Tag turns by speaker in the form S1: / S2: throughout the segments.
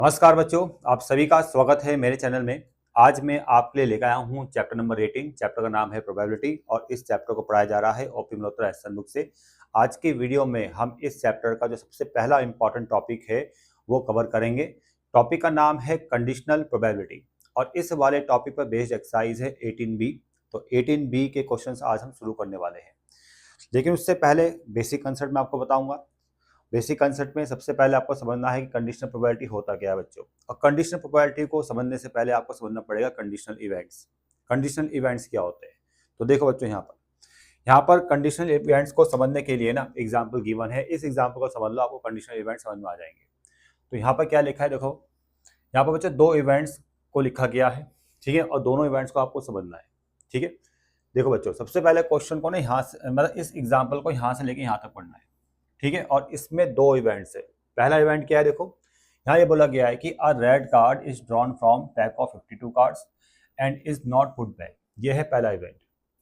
S1: नमस्कार बच्चों, आप सभी का स्वागत है मेरे चैनल में। आज मैं आपके लिए लेकर आया हूँ चैप्टर नंबर 18। चैप्टर का नाम है प्रोबेबिलिटी और इस चैप्टर को पढ़ाया जा रहा है ओपी मल्होत्रा एहसन बुक से। आज की वीडियो में हम इस चैप्टर का जो सबसे पहला इंपॉर्टेंट टॉपिक है वो कवर करेंगे। टॉपिक का नाम है कंडीशनल प्रोबेबिलिटी और इस वाले टॉपिक पर बेस्ड एक्सरसाइज है 18B। तो 18B के क्वेश्चन आज हम शुरू करने वाले हैं, लेकिन उससे पहले बेसिक कंसेप्ट मैं आपको बताऊंगा। बेसिक कंसेप्ट में सबसे पहले आपको समझना है कि कंडीशनल प्रोबेबिलिटी होता क्या है बच्चों। और कंडीशनल प्रोबेबिलिटी को समझने से पहले आपको समझना पड़ेगा कंडीशनल इवेंट्स। कंडीशनल इवेंट्स क्या होते हैं, तो देखो बच्चों, यहाँ पर कंडीशनल इवेंट्स को समझने के लिए ना एग्जाम्पल गिवन है। इस एग्जाम्पल को समझ लो, आपको कंडीशनल इवेंट समझ में आ जाएंगे। तो यहाँ पर क्या लिखा है, देखो यहाँ पर बच्चों दो इवेंट्स को लिखा गया है, ठीक है, और दोनों इवेंट्स को आपको समझना है, ठीक है। देखो बच्चों, सबसे पहले क्वेश्चन को ना यहाँ से, मतलब इस एग्जाम्पल को यहाँ से लेके यहाँ तक पढ़ना है, ठीक है। और इसमें दो इवेंट्स है। पहला इवेंट क्या है, देखो यहाँ ये बोला गया है कि a red card is drawn from pack of 52 cards and is not put back. ये है पहला इवेंट,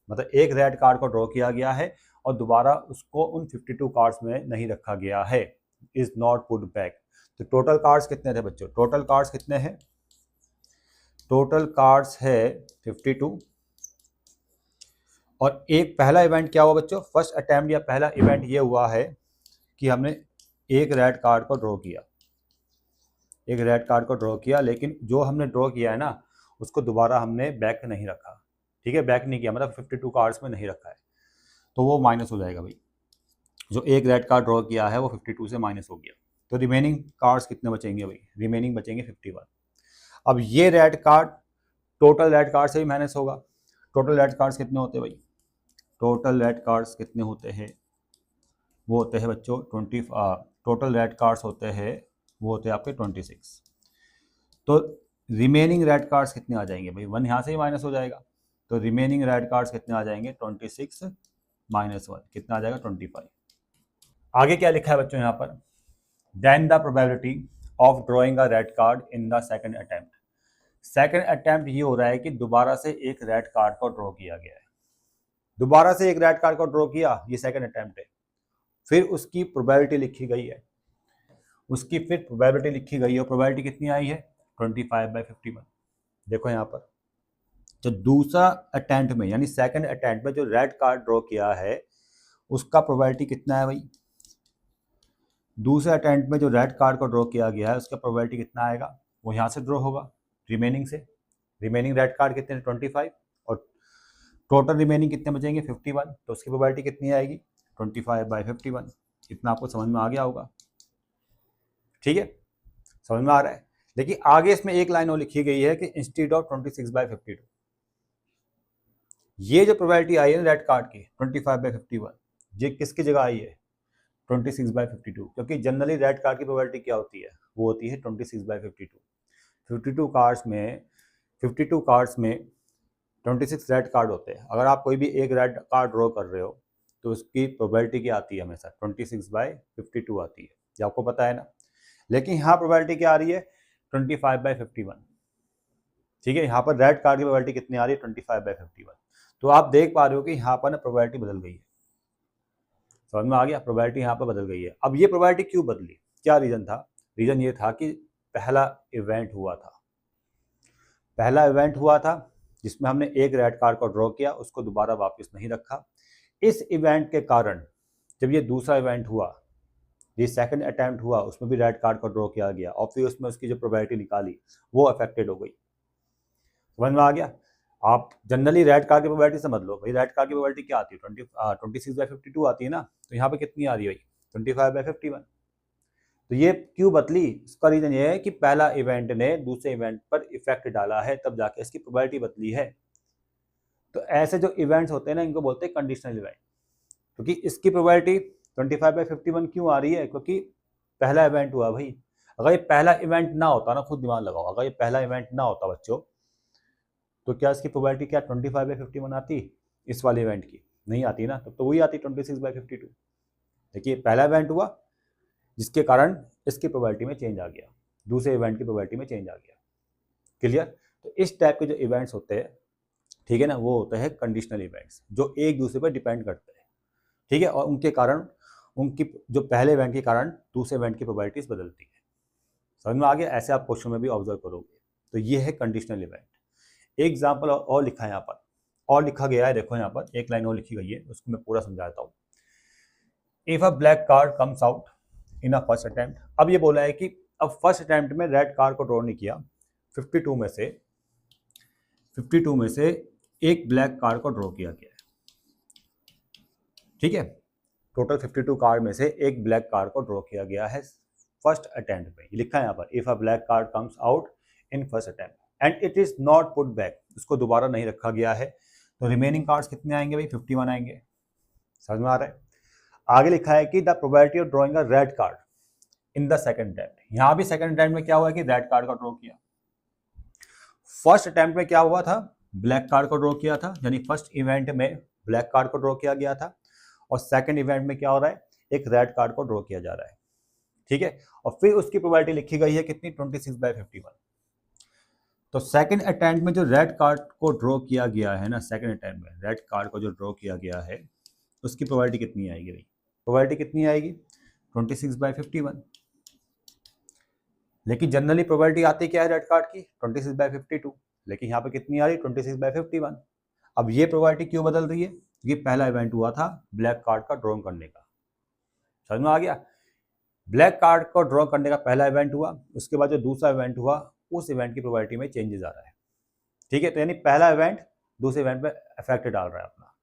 S1: मतलब एक रेड कार्ड को ड्रॉ किया गया है और दोबारा उसको उन 52 कार्ड्स में नहीं रखा गया है, इज नॉट पुट बैक। तो टोटल कार्ड्स कितने थे बच्चों, टोटल कार्ड्स कितने हैं, टोटल कार्ड्स है 52। और एक पहला इवेंट क्या हुआ बच्चों, फर्स्ट अटेम्प्ट या पहला इवेंट ये हुआ है कि हमने एक रेड कार्ड को ड्रॉ किया, एक रेड कार्ड को ड्रॉ किया, लेकिन जो हमने ड्रॉ किया है ना उसको दोबारा हमने बैक नहीं रखा, ठीक है, बैक नहीं किया, मतलब 52 कार्ड्स में नहीं रखा है, तो वो माइनस हो जाएगा भाई। जो एक रेड कार्ड ड्रॉ किया है वो 52 से माइनस हो गया, तो रिमेनिंग कार्ड्स कितने बचेंगे भाई, रिमेनिंग बचेंगे 51। अब ये red card total red card से भी माइनस होगा। टोटल रेड कार्ड्स कितने होते हैं भाई, टोटल रेड कार्ड्स कितने होते हैं, वो होते हैं बच्चों 20। टोटल रेड कार्ड्स होते हैं, वो होते हैं आपके 26। तो रिमेनिंग रेड कार्ड्स कितने आ जाएंगे भाई, 1 यहाँ से ही माइनस हो जाएगा, तो रिमेनिंग रेड कार्ड्स कितने आ जाएंगे, 26 माइनस 1 कितना आ जाएगा, 25। आगे क्या लिखा है बच्चों यहाँ पर, then the probability of drawing a red card in the second attempt. Second attempt ये हो रहा है कि दोबारा से एक रेड कार्ड को ड्रॉ किया गया है, दोबारा से एक रेड कार्ड को ड्रॉ किया, ये सेकंड अटेम्प्ट है। फिर उसकी प्रोबेबिलिटी लिखी गई है, उसकी फिर प्रोबेबिलिटी लिखी गई है, और प्रोबेबिलिटी कितनी आई है, 25/51। देखो यहाँ पर जो दूसरा अटेम्प्ट में यानी सेकंड अटेम्प्ट में जो रेड कार्ड ड्रॉ किया है उसका प्रोबेबिलिटी कितना है भाई, दूसरे अटेम्प्ट में जो रेड कार्ड को ड्रॉ किया गया है उसका प्रोबेबिलिटी कितना आएगा, वो यहाँ से ड्रॉ होगा रिमेनिंग से। रिमेनिंग रेड कार्ड कितने, 25, और टोटल रिमेनिंग कितने बचेंगे, 51, तो उसकी प्रोबेबिलिटी कितनी आएगी, 25/51। इतना आपको समझ में आ गया होगा, ठीक है, समझ में आ रहा है। लेकिन आगे इसमें एक लाइन और लिखी गई है कि इंस्टीड ऑफ 26/52, ये जो प्रोबेबिलिटी आई है रेड कार्ड की 25/51, ये किसकी जगह आई है, 26/52, क्योंकि जनरली रेड कार्ड की प्रोबेबिलिटी क्या होती है, वो होती है 26/52। 52 कार्ड्स में 52 कार्ड्स में 26 रेड कार्ड होते हैं। अगर आप कोई भी एक रेड कार्ड ड्रॉ कर रहे हो तो उसकी प्रोबेबिलिटी क्या आती है, हमेशा 26/52 आती है, ये आपको पता है ना। लेकिन यहाँ प्रोबेबिलिटी क्या आ रही है, 25/51, ठीक है। यहाँ पर रेड कार्ड की प्रोबेबिलिटी कितनी आ रही है, 25/51। तो आप देख पा रहे हो कि यहाँ पर ना प्रोबेबिलिटी बदल गई है, समझ में आ गया, प्रोबेबिलिटी यहाँ पर बदल गई है। अब ये प्रोबेबिलिटी क्यों बदली, क्या रीजन था, रीजन ये था कि पहला इवेंट हुआ था, पहला इवेंट हुआ था जिसमें हमने एक रेड कार्ड को ड्रॉ किया, उसको दोबारा वापस नहीं रखा। इस इवेंट के कारण जब ये दूसरा इवेंट हुआ, ये सेकंड अटेम्प्ट हुआ, उसमें भी रेड कार्ड को ड्रॉ किया गया और फिर उसमें उसकी जो प्रोबेबिलिटी निकाली वो अफेक्टेड हो गई, समझ में आ गया। आप जनरली रेड कार्ड की प्रोबेबिलिटी समझ लो भाई, रेड कार्ड की प्रोबेबिलिटी क्या आती है, 26/52 आती है ना, तो यहाँ पे कितनी आ रही है भाई, 25/51। तो ये क्यों बदली, इसका रीजन ये है कि पहला इवेंट ने दूसरे इवेंट पर इफेक्ट डाला है, तब जाके इसकी प्रोबेबिलिटी बदली है। तो ऐसे जो इवेंट्स होते हैं ना इनको बोलते हैं कंडीशनल इवेंट, क्योंकि इसकी प्रोबेबिलिटी 25/51 क्यों आ रही है, क्योंकि पहला इवेंट हुआ भाई। अगर ये पहला इवेंट ना होता ना, खुद दिमाग लगाओ, अगर ये पहला इवेंट ना होता बच्चों, तो क्या इसकी प्रोबेबिलिटी क्या 25/51 आती, इस वाले इवेंट की नहीं आती ना, तो वही आती 26/52। देखिए पहला इवेंट हुआ जिसके कारण इसकी प्रोबेबिलिटी में चेंज आ गया, दूसरे इवेंट की प्रोबेबिलिटी में चेंज आ गया, क्लियर। तो इस टाइप के जो इवेंट्स होते हैं, ठीक है ना, वो होते हैं कंडीशनल इवेंट्स, जो एक दूसरे पर डिपेंड करते हैं, ठीक है, और उनके कारण, उनकी जो पहले इवेंट के कारण दूसरे इवेंट की प्रोबेबिलिटीज बदलती है, समझ में आ गया? ऐसे आप क्वेश्चन में भी ऑब्जर्व करोगे। तो ये है कंडीशनल इवेंट। एक एग्जाम्पल और लिखा है यहाँ पर, और लिखा गया है, देखो यहाँ पर एक लाइन और लिखी गई है, उसको मैं पूरा समझाता हूँ। If a black card comes out in a first attempt, अब ये बोला है कि अब फर्स्ट अटेम्प्ट में रेड कार्ड को ड्रॉ नहीं किया, 52 में से एक ब्लैक कार्ड को ड्रॉ किया गया है, ठीक है। टोटल 52 कार्ड में से एक ब्लैक कार्ड को ड्रॉ किया गया है फर्स्ट अटेम्प्ट में। लिखा है यहाँ पर, if a black card comes out in first attempt and it is not put back, उसको दोबारा नहीं रखा गया है, तो रिमेनिंग कार्ड्स कितने आएंगे भाई? 51 आएंगे। समझ में आ रहा है? आगे लिखा है कि the probability of drawing a red card in the second attempt, यहाँ भी सेकंड अटेम्प्ट में क्या हुआ कि रेड कार्ड का ड्रॉ किया। फर्स्ट अटेम्प्ट में क्या हुआ था? ब्लैक कार्ड को ड्रॉ किया था, यानी फर्स्ट इवेंट में ब्लैक कार्ड को ड्रॉ किया गया था, और सेकंड इवेंट में क्या हो रहा है? एक रेड कार्ड को ड्रॉ किया जा रहा है, ठीक है। और फिर उसकी प्रोबेबिलिटी लिखी गई है कितनी? 26/51। तो सेकंड अटेम्प्ट में जो रेड कार्ड को ड्रॉ किया गया है ना, सेकंड अटेम्प्ट में रेड कार्ड को जो ड्रॉ किया गया है, उसकी प्रोबेबिलिटी कितनी आएगी भाई? प्रोबेबिलिटी कितनी आएगी? 26/51। लेकिन जनरली प्रोबेबिलिटी आती क्या है रेड कार्ड की? 26/52, लेकिन यहाँ पे कितनी आ रही? 26/51। अब ये प्रोबेबिलिटी क्यों बदल रही है? ये पहला इवेंट हुआ था ब्लैक कार्ड का ड्रॉ करने का, समझ में आ गया? ब्लैक कार्ड को ड्रॉ करने का पहला इवेंट हुआ, उसके बाद जो दूसरा इवेंट हुआ, उस इवेंट की प्रोबेबिलिटी में चेंजेस आ रहा है, ठीक है। तो यानी पहला इवेंट दूसरे इवेंट पे इफेक्ट डाल रहा है अपना,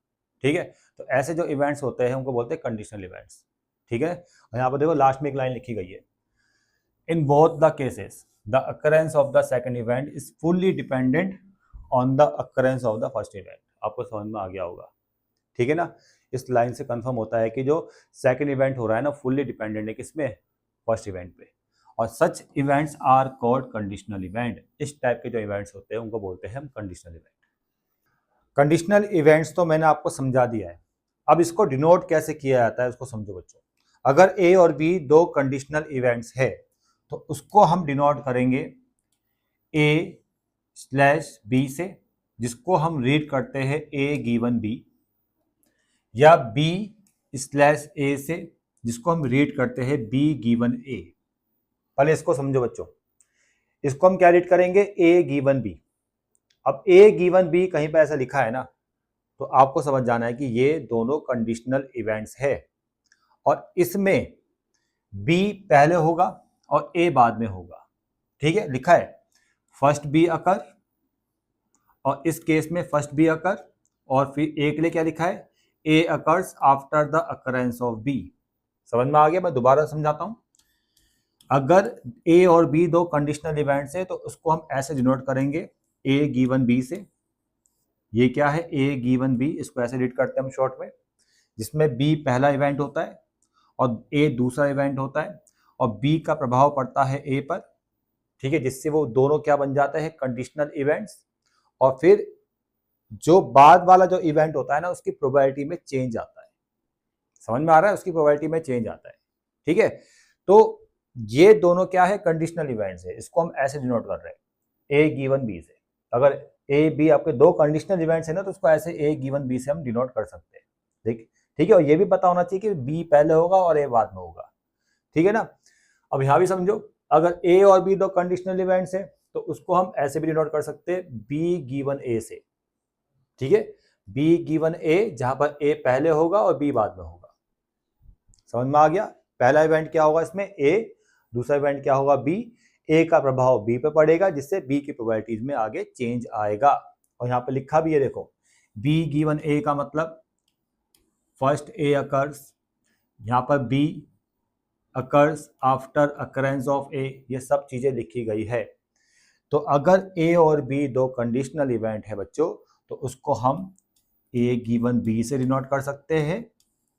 S1: ठीक है। तो ऐसे जो इवेंट्स होते हैं उनको बोलते हैं कंडीशनल इवेंट्स, ठीक है। और यहाँ पर देखो लास्ट में एक लाइन लिखी गई है, in both the cases the occurrence of the second event is fully dependent on the occurrence of the first event. आपको समझ में आ गया होगा, ठीक है ना। इस लाइन से कंफर्म होता है कि जो सेकंड इवेंट हो रहा है ना, फुल्ली डिपेंडेंट है किसमें? फर्स्ट इवेंट पे। और such events are called conditional event. इस टाइप के जो इवेंट्स होते हैं उनको बोलते हैं हम कंडीशनल इवेंट। कंडीशनल इवेंट्स तो मैंने आपको समझा दिया है, अब इसको डिनोट कैसे किया जाता है उसको समझो बच्चों। अगर ए और बी दो कंडीशनल इवेंट्स है तो उसको हम डिनोट करेंगे A/B से, जिसको हम रीड करते हैं A गिवन B, या B/A से, जिसको हम रीड करते हैं B गिवन A। पहले इसको समझो बच्चों, इसको हम क्या रीड करेंगे? A given B। अब A गिवन B कहीं पर ऐसा लिखा है ना, तो आपको समझ जाना है कि ये दोनों कंडीशनल इवेंट्स है, और इसमें B पहले होगा और A बाद में होगा, ठीक है। लिखा है फर्स्ट B अकर, और इस केस में फर्स्ट B अकर, और फिर A के लिए क्या लिखा है? A occurs after the occurrence of B। समझ में आ गया? मैं दोबारा समझाता हूं। अगर A और B दो कंडीशनल इवेंट्स है तो उसको हम ऐसे डिनोट करेंगे A गिवन B से। ये क्या है? A गिवन B, इसको ऐसे रीड करते हैं हम शॉर्ट में, जिसमें B पहला इवेंट होता है और A दूसरा इवेंट होता है, और B का प्रभाव पड़ता है A पर, ठीक है, जिससे वो दोनों क्या बन जाते हैं? Conditional events. और फिर जो बाद वाला जो इवेंट होता है ना, उसकी प्रोबेबिलिटी में चेंज आता है। समझ में आ रहा है? उसकी प्रोबेबिलिटी में चेंज आता है, ठीक है। तो ये दोनों क्या है? कंडीशनल इवेंट्स है। इसको हम ऐसे डिनोट कर रहे हैं A गिवन B से। अगर A B आपके दो कंडीशनल इवेंट्स है ना, तो उसको ऐसे A गिवन B से हम डिनोट कर सकते हैं, ठीक है। और ये भी पता होना चाहिए कि B पहले होगा और A बाद में होगा, ठीक है ना। अब यहां भी समझो, अगर A और B दो कंडीशनल इवेंट्स है तो उसको हम ऐसे भी डिनोट कर सकते हैं B गिवन A से, ठीक है। B गिवन A, जहां पर A पहले होगा और B बाद में होगा। समझ में आ गया? पहला इवेंट क्या होगा इसमें? A, दूसरा इवेंट क्या होगा? B। A का प्रभाव B पे पड़ेगा, जिससे B की प्रोबेबिलिटीज में आगे चेंज आएगा। और यहाँ पे लिखा भी है, देखो B गिवन A का मतलब फर्स्ट A अकर्स, यहाँ पर B occurs after occurrence of A, ये सब चीजें लिखी गई है। तो अगर A और B दो कंडीशनल इवेंट है बच्चों, तो उसको हम A गिवन B से डिनोट कर सकते हैं,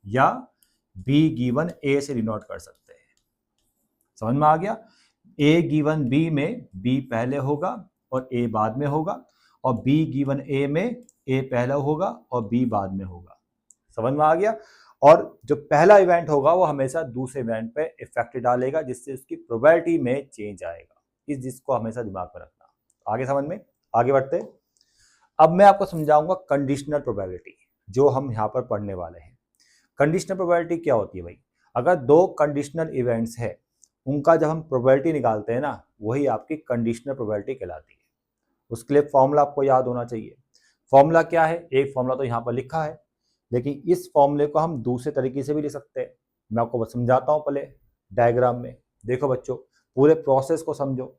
S1: या B गिवन A से डिनोट कर सकते हैं। समझ में आ गया? A गिवन B में B पहले होगा और A बाद में होगा, और B गिवन A में A पहले होगा और B बाद में होगा। समझ में आ गया? और जो पहला इवेंट होगा वो हमेशा दूसरे इवेंट पे इफेक्ट डालेगा, जिससे उसकी प्रोबेबिलिटी में चेंज आएगा। इस जिसको हमेशा दिमाग में रखना। आगे समझ में? आगे बढ़ते। अब मैं आपको समझाऊंगा कंडीशनल प्रोबेबिलिटी, जो हम यहाँ पर पढ़ने वाले हैं। कंडीशनल प्रोबेबिलिटी क्या होती है भाई? अगर दो कंडीशनल इवेंट्स है, उनका जब हम प्रोबेबिलिटी निकालते हैं ना, वही आपकी कंडीशनल प्रोबेबिलिटी कहलाती है। उसके लिए फॉर्मूला आपको याद होना चाहिए। फॉर्मूला क्या है? एक फॉर्मूला तो यहाँ पर लिखा है, लेकिन इस फॉर्मूले को हम दूसरे तरीके से भी लिख सकते हैं। मैं आपको बस समझाता हूँ पहले डायग्राम में। देखो बच्चों, पूरे प्रोसेस को समझो।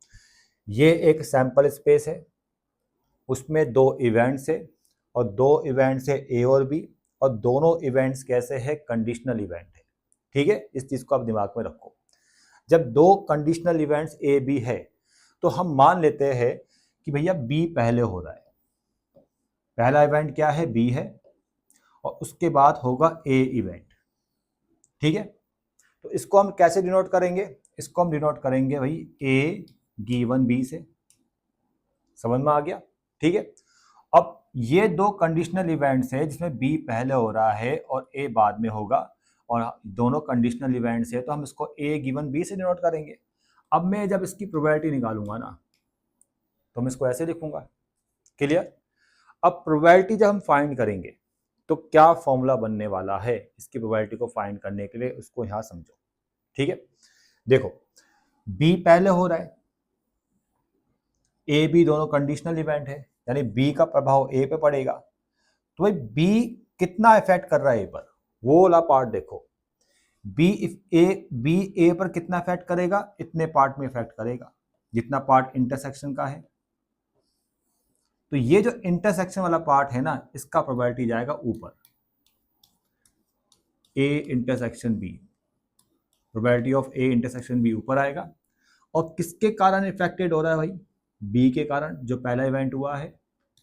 S1: ये एक सैंपल स्पेस है, उसमें दो इवेंट्स है, और दो इवेंट्स है ए और बी, और दोनों इवेंट्स कैसे है? कंडीशनल इवेंट है। ठीक है, इस चीज को आप दिमाग में रखो। जब दो कंडीशनल इवेंट्स ए बी है, तो हम मान लेते हैं कि भैया बी पहले हो रहा है। पहला इवेंट क्या है? बी है, और उसके बाद होगा ए इवेंट। ठीक है, तो इसको हम कैसे डिनोट करेंगे? इसको हम डिनोट करेंगे भाई ए गिवन बी से। समझ में आ गया? ठीक है, अब ये दो कंडीशनल इवेंट्स है जिसमें बी पहले हो रहा है और ए बाद में होगा, और दोनों कंडीशनल इवेंट्स है, तो हम इसको ए गिवन बी से डिनोट करेंगे। अब मैं जब इसकी प्रोबेबिलिटी निकालूंगा ना, तो मैं इसको ऐसे लिखूंगा। क्लियर? अब प्रोबेबिलिटी जब हम फाइंड करेंगे तो क्या फॉर्मूला बनने वाला है इसकी प्रोबेबिलिटी को फाइंड करने के लिए, उसको यहां समझो। ठीक है, देखो बी पहले हो रहा है, ए बी दोनों कंडीशनल इवेंट है, यानी बी का प्रभाव ए पे पड़ेगा। तो भाई बी कितना इफेक्ट कर रहा है ए पर, वो वाला पार्ट देखो। बी ए पर कितना इफेक्ट करेगा? इतने पार्ट में इफेक्ट करेगा, जितना पार्ट इंटरसेक्शन का है। तो ये जो इंटरसेक्शन वाला पार्ट है ना, इसका प्रोबेबिलिटी जाएगा ऊपर, A intersection B, probability of A intersection B ऊपर आएगा। और किसके कारण इफेक्टेड हो रहा है भाई? बी के कारण, जो पहला इवेंट हुआ है,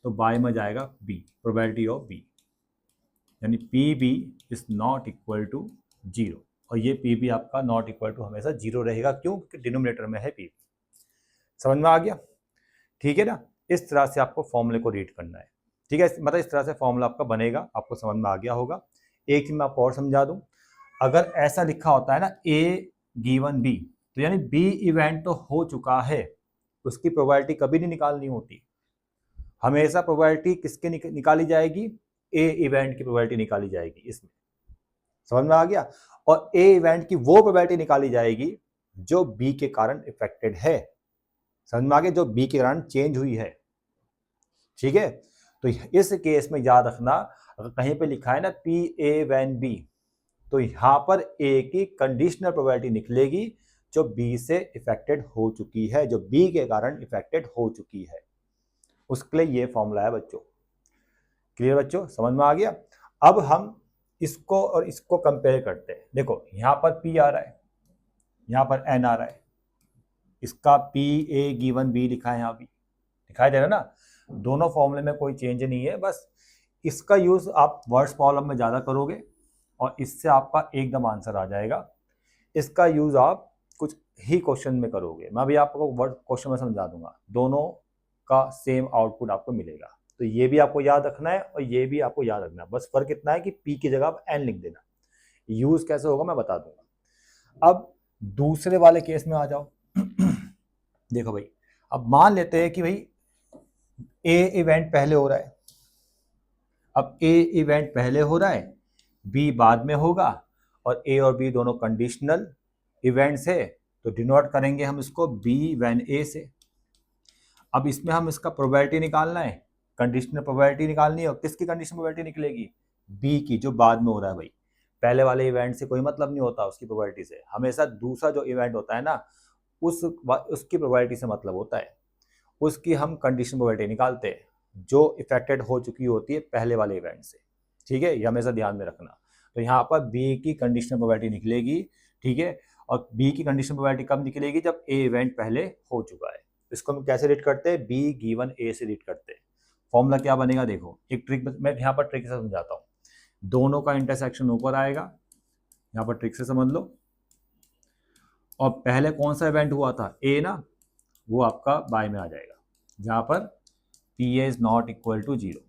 S1: तो बाय में जाएगा बी, प्रोबेबिलिटी ऑफ बी, यानी P B is not equal to 0। और ये पी बी आपका नॉट इक्वल टू हमेशा 0 रहेगा। क्यों? क्योंकि डिनोमिनेटर में है पी। समझ में आ गया? ठीक है ना, इस तरह से आपको फॉर्मूले को रीड करना है। ठीक है, मतलब इस तरह से फॉर्मूला आपका बनेगा, आपको समझ में आ गया होगा। एक चीज मैं आपको और समझा दूं, अगर ऐसा लिखा होता है ना ए गिवन बी, तो यानी बी इवेंट तो हो चुका है, उसकी प्रोबेबिलिटी कभी नहीं निकालनी होती। हमेशा प्रोबेबिलिटी किसके निकाली जाएगी? ए इवेंट की प्रोबेबिलिटी निकाली जाएगी इसमें। समझ में आ गया? और ए इवेंट की वो प्रोबेबिलिटी निकाली जाएगी जो बी के कारण इफेक्टेड है। समझ में आ गया? जो बी के कारण चेंज हुई है। ठीक है, तो इस केस में याद रखना, अगर कहीं पे लिखा है ना पी ए वैन बी, तो यहां पर ए की कंडीशनल प्रोबेबिलिटी निकलेगी जो बी से इफेक्टेड हो चुकी है, जो बी के कारण इफेक्टेड हो चुकी है। उसके लिए ये फॉर्मूला है बच्चों। क्लियर बच्चों? समझ में आ गया? अब हम इसको और इसको कंपेयर करते हैं। देखो यहां पर पी आ रहा है, यहां पर एन आ रहा है, इसका पी ए गिवन बी लिखा है, यहां भी दिखाई दे रहा है ना। दोनों फॉर्मूले में कोई चेंज नहीं है, बस इसका यूज आप वर्ड्स प्रॉब्लम में ज्यादा करोगे और इससे आपका एकदम आंसर आ जाएगा। इसका यूज आप कुछ ही क्वेश्चन में करोगे, मैं भी आपको वर्ड क्वेश्चन में समझा दूंगा, दोनों का सेम आउटपुट आपको मिलेगा। तो ये भी आपको याद रखना है और ये भी आपको याद रखना है, बस फर्क इतना है कि पी की जगह आप एन लिख देना। यूज कैसे होगा मैं बता दूंगा। अब दूसरे वाले केस में आ जाओ। देखो भाई, अब मान लेते हैं कि भाई ए इवेंट पहले हो रहा है। अब ए इवेंट पहले हो रहा है, बी बाद में होगा, और ए और बी दोनों कंडीशनल इवेंट्स है, तो डिनोट करेंगे हम इसको बी वैन ए से। अब इसमें हम इसका प्रोबेबिलिटी निकालना है, कंडीशनल प्रोबेबिलिटी निकालनी है, और किसकी कंडीशनल प्रोबेबिलिटी निकलेगी? बी की, जो बाद में हो रहा है भाई। पहले वाले इवेंट से कोई मतलब नहीं होता उसकी प्रोबेबिलिटी से, हमेशा दूसरा जो इवेंट होता है ना उसकी प्रोबेबिलिटी से मतलब होता है। उसकी हम कंडीशनल प्रोबेबिलिटी निकालते हैं जो इफेक्टेड हो चुकी होती है पहले वाले इवेंट से। ठीक है, ये हमेशा ध्यान में रखना। तो यहाँ पर बी की कंडीशनल प्रोबेबिलिटी निकलेगी। ठीक है, और बी की कंडीशनल प्रोबेबिलिटी कब निकलेगी? जब ए इवेंट पहले हो चुका है। इसको हम कैसे रीड करते हैं? बी गिवन ए से रीड करते हैं। फॉर्मूला क्या बनेगा? देखो एक ट्रिक मैं यहाँ पर ट्रिक से समझाता हूँ। दोनों का इंटरसेक्शन ऊपर आएगा, यहाँ पर ट्रिक से समझ लो। और पहले कौन सा इवेंट हुआ था? ए ना, वो आपका बाय में आ जाएगा, जहां पर P A is not equal to 0।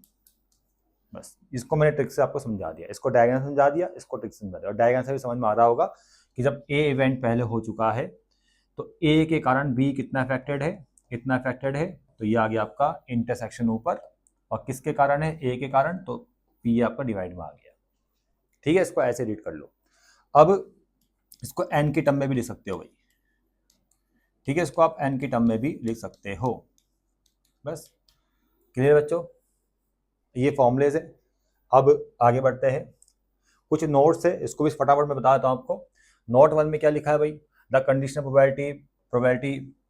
S1: बस इसको मैंने ट्रिक से आपको समझा दिया, इसको डायग्राम समझा दिया, इसको ट्रिक से समझा दिया। और डायग्राम से भी समझ में आ रहा होगा कि जब ए इवेंट पहले हो चुका है तो ए के कारण बी कितना इफेक्टेड है? इतना इफेक्टेड है, तो ये आ गया आपका इंटरसेक्शन ऊपर। और किसके कारण है? ए के कारण, तो पी आपका डिवाइड में आ गया। ठीक है, इसको ऐसे रीड कर लो। अब इसको एन के टर्म में भी लिख सकते हो भाई। ठीक है, इसको आप n की टर्म में भी लिख सकते हो। बस क्लियर बच्चों, ये फॉर्मूलेज है। अब आगे बढ़ते हैं, कुछ नोट्स है, इसको भी फटाफट मैं बता देता हूँ आपको। नोट 1 में क्या लिखा है भाई, the conditional probability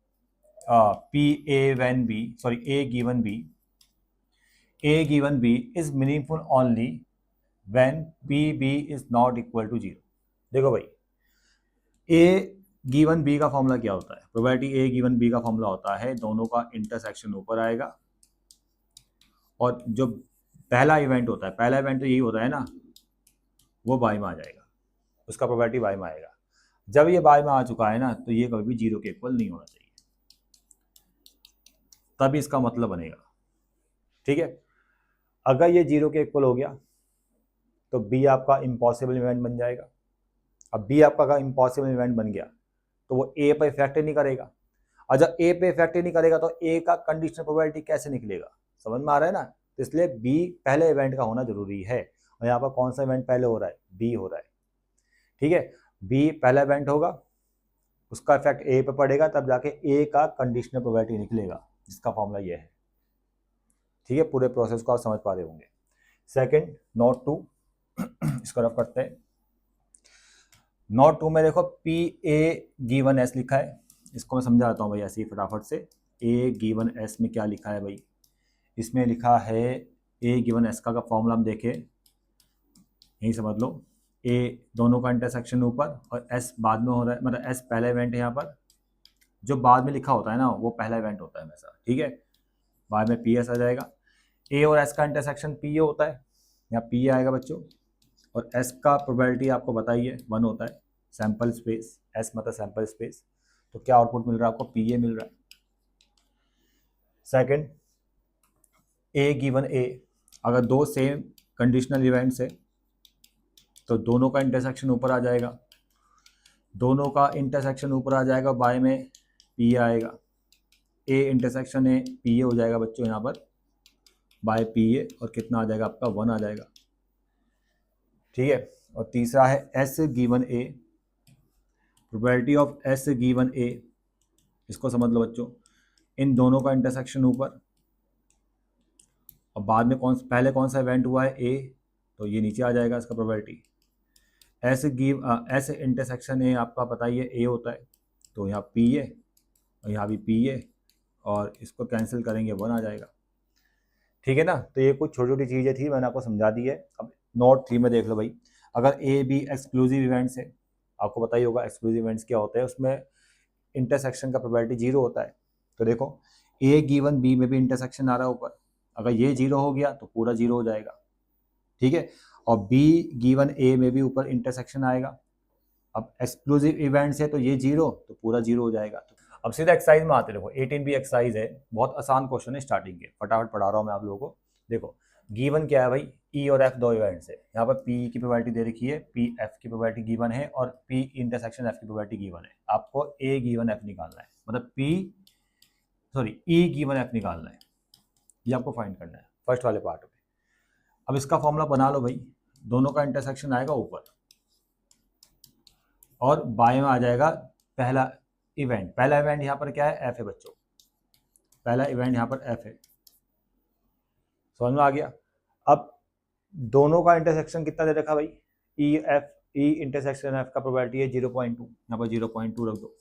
S1: A given B is meaningful only when PB is not equal to 0। देखो भाई, A गिवन B का फॉर्मूला क्या होता है, प्रोबेबिलिटी A गिवन B का फॉर्मूला होता है दोनों का इंटरसेक्शन ऊपर आएगा और जो पहला इवेंट होता है, पहला इवेंट तो यही होता है ना, वो बाई में आ जाएगा, उसका प्रोबेबिलिटी बाई में आएगा। जब ये बाई में आ चुका है ना, तो ये कभी भी 0 के इक्वल नहीं होना चाहिए, तभी इसका मतलब बनेगा। ठीक है, अगर ये 0 के इक्वल हो गया तो बी आपका इम्पॉसिबल इवेंट बन जाएगा। अब बी आपका अगर इम्पॉसिबल इवेंट बन गया तो वो ए पर इफेक्ट ही नहीं करेगा, और जब ए पे इफेक्ट ही नहीं करेगा तो ए का कंडीशनल प्रोबेबिलिटी कैसे निकलेगा, समझ में आ रहा है ना। तो इसलिए बी पहले इवेंट का होना जरूरी है, और यहाँ पर कौन सा इवेंट पहले हो रहा है, बी हो रहा है। ठीक है, बी पहला इवेंट होगा, उसका इफेक्ट ए पे पड़ेगा, तब जाके ए का कंडीशनल प्रोबेबिलिटी निकलेगा, जिसका फॉर्मूला ये है। ठीक है, पूरे प्रोसेस को आप समझ पा रहे होंगे। सेकंड, नोट 2 इसको रफ करते हैं। नोट 2 में देखो पी ए गिवन एस लिखा है, इसको मैं समझा देता हूँ भाई ऐसे ही फटाफट से। ए गिवन एस में क्या लिखा है भाई, इसमें लिखा है ए गिवन एस का फॉर्मूला हम देखें, यही समझ लो, ए दोनों का इंटरसेक्शन ऊपर और एस बाद में हो रहा है, मतलब एस पहला इवेंट है यहाँ पर, जो बाद में लिखा होता है ना वो पहला इवेंट होता है हमेशा। ठीक है, बाद में पी एस आ जाएगा, ए और एस का इंटरसेक्शन पी ए होता है, यहाँ पी ए आएगा बच्चों, और एस का प्रोबेबिलिटी आपको बताइए 1 होता है, सैंपल स्पेस, एस मतलब सैंपल स्पेस, तो क्या आउटपुट मिल रहा है आपको, पी ए मिल रहा है। सेकंड, ए गिवन ए, अगर दो सेम कंडीशनल इवेंट्स है तो दोनों का इंटरसेक्शन ऊपर आ जाएगा, दोनों का इंटरसेक्शन ऊपर आ जाएगा, बाय में पी ए आएगा, A intersection A P A हो जाएगा बच्चों यहाँ पर बाय पी ए, और कितना आ जाएगा आपका 1 आ जाएगा। ठीक है, और तीसरा है S given A, probability of S given A, इसको समझ लो बच्चों, इन दोनों का इंटरसेक्शन ऊपर, और बाद में पहले कौन सा इवेंट हुआ है, ए, तो ये नीचे आ जाएगा इसका प्रोबेबिलिटी। एस इंटरसेक्शन ए आपका बताइए ए होता है, तो यहाँ पी ए और यहाँ भी पी ए, और इसको कैंसिल करेंगे 1 आ जाएगा। ठीक है ना, तो ये कुछ छोटी छोटी चीज़ें थी, मैंने आपको समझा दी है। अब नोट 3 में देख लो भाई, अगर ए बी एक्सक्लूसिव इवेंट्स है, आपको पता ही होगा एक्सक्लूसिव इवेंट्स क्या होते हैं, उसमें इंटरसेक्शन का प्रोबेबिलिटी 0 होता है। तो देखो ए गिवन बी में भी इंटरसेक्शन आ रहा है ऊपर, अगर ये 0 हो गया तो पूरा 0 हो जाएगा। ठीक है, और बी गिवन ए में भी ऊपर इंटरसेक्शन आएगा, अब एक्सक्लूसिव इवेंट्स है तो ये 0 तो पूरा 0 हो जाएगा। तो अब सीधा एक्सरसाइज में आते, देखो 18 भी एक्सरसाइज है, बहुत आसान क्वेश्चन है स्टार्टिंग के, फटाफट पढ़ा रहा हूँ मैं आप लोगों को। देखो गिवन क्या है भाई, ई और एफ दो इवेंट्स है, यहाँ पर पी की प्रोबेबिलिटी दे रखी है, पी एफ की प्रोबेबिलिटी गिवन है, और पी इंटरसेक्शन एफ की प्रोबेबिलिटी गिवन है। आपको ए गिवन एफ निकालना है, मतलब ई गिवन एफ निकालना है, ये आपको फाइंड करना है फर्स्ट वाले पार्ट में। अब इसका फॉर्मूला बना लो भाई, दोनों का इंटरसेक्शन आएगा ऊपर और बाएं में आ जाएगा पहला इवेंट। पहला इवेंट यहाँ पर क्या है, एफ है बच्चों, पहला इवेंट यहाँ पर एफ है, समझ में आ गया। अब दोनों का इंटरसेक्शन कितना दे रखा भाई, ई इंटरसेक्शन एफ का प्रोबेबिलिटी है 0.2, यहाँ पर 0.2 रख दो,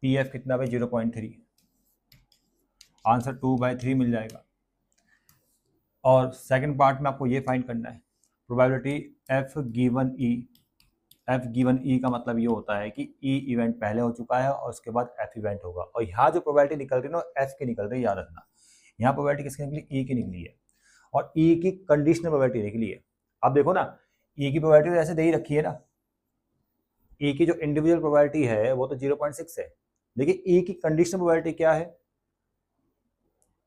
S1: पी एफ कितना भाई 0.3, आंसर 2/3 मिल जाएगा। और सेकंड पार्ट में आपको ये फाइंड करना है, प्रोबेबिलिटी एफ गिवन ई का मतलब ये होता है कि ई इवेंट पहले हो चुका है और उसके बाद एफ इवेंट होगा, और यहाँ जो प्रोबेबिलिटी निकल रही है ना एफ की निकल रही है, याद रखना। यहाँ प्रोबेबिलिटी किसकी निकली, ई की निकली है, और ई की कंडीशनल प्रोबेबिलिटी निकली है। अब देखो ना, ई की प्रोबेबिलिटी तो ऐसे दे ही रखी है ना, ई की जो इंडिविजुअल प्रोबेबिलिटी है वो तो 0.6 है, लेकिन ई की कंडीशनल प्रोबेबिलिटी क्या है,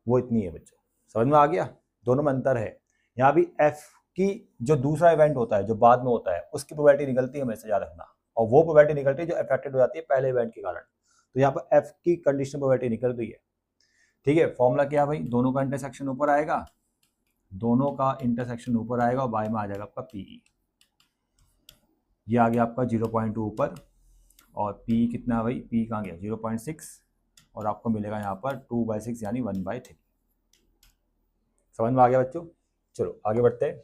S1: वो इतनी है बच्चों। समझ में आ गया, दोनों में अंतर है। यहाँ भी एफ की जो दूसरा इवेंट होता है जो बाद में होता है उसकी प्रोबेबिलिटी निकलती है, हमेशा याद रखना, और वो प्रोबेबिलिटी निकलती है जो अफेक्टेड हो जाती है पहले इवेंट के कारण। तो यहाँ पर एफ की कंडीशनल प्रोबेबिलिटी निकल रही है। ठीक है, फॉर्मूला क्या भाई, दोनों का इंटरसेक्शन ऊपर आएगा, दोनों का इंटरसेक्शन ऊपर आएगा और बाय में आ जाएगा आपका पीई, ये आ गया आपका 0.2 ऊपर और p कितना है भाई, p कहाँ गया 0.6 और आपको मिलेगा यहाँ पर 2/6 यानी 1/3। समझ में आ गया बच्चों? चलो आगे बढ़ते हैं।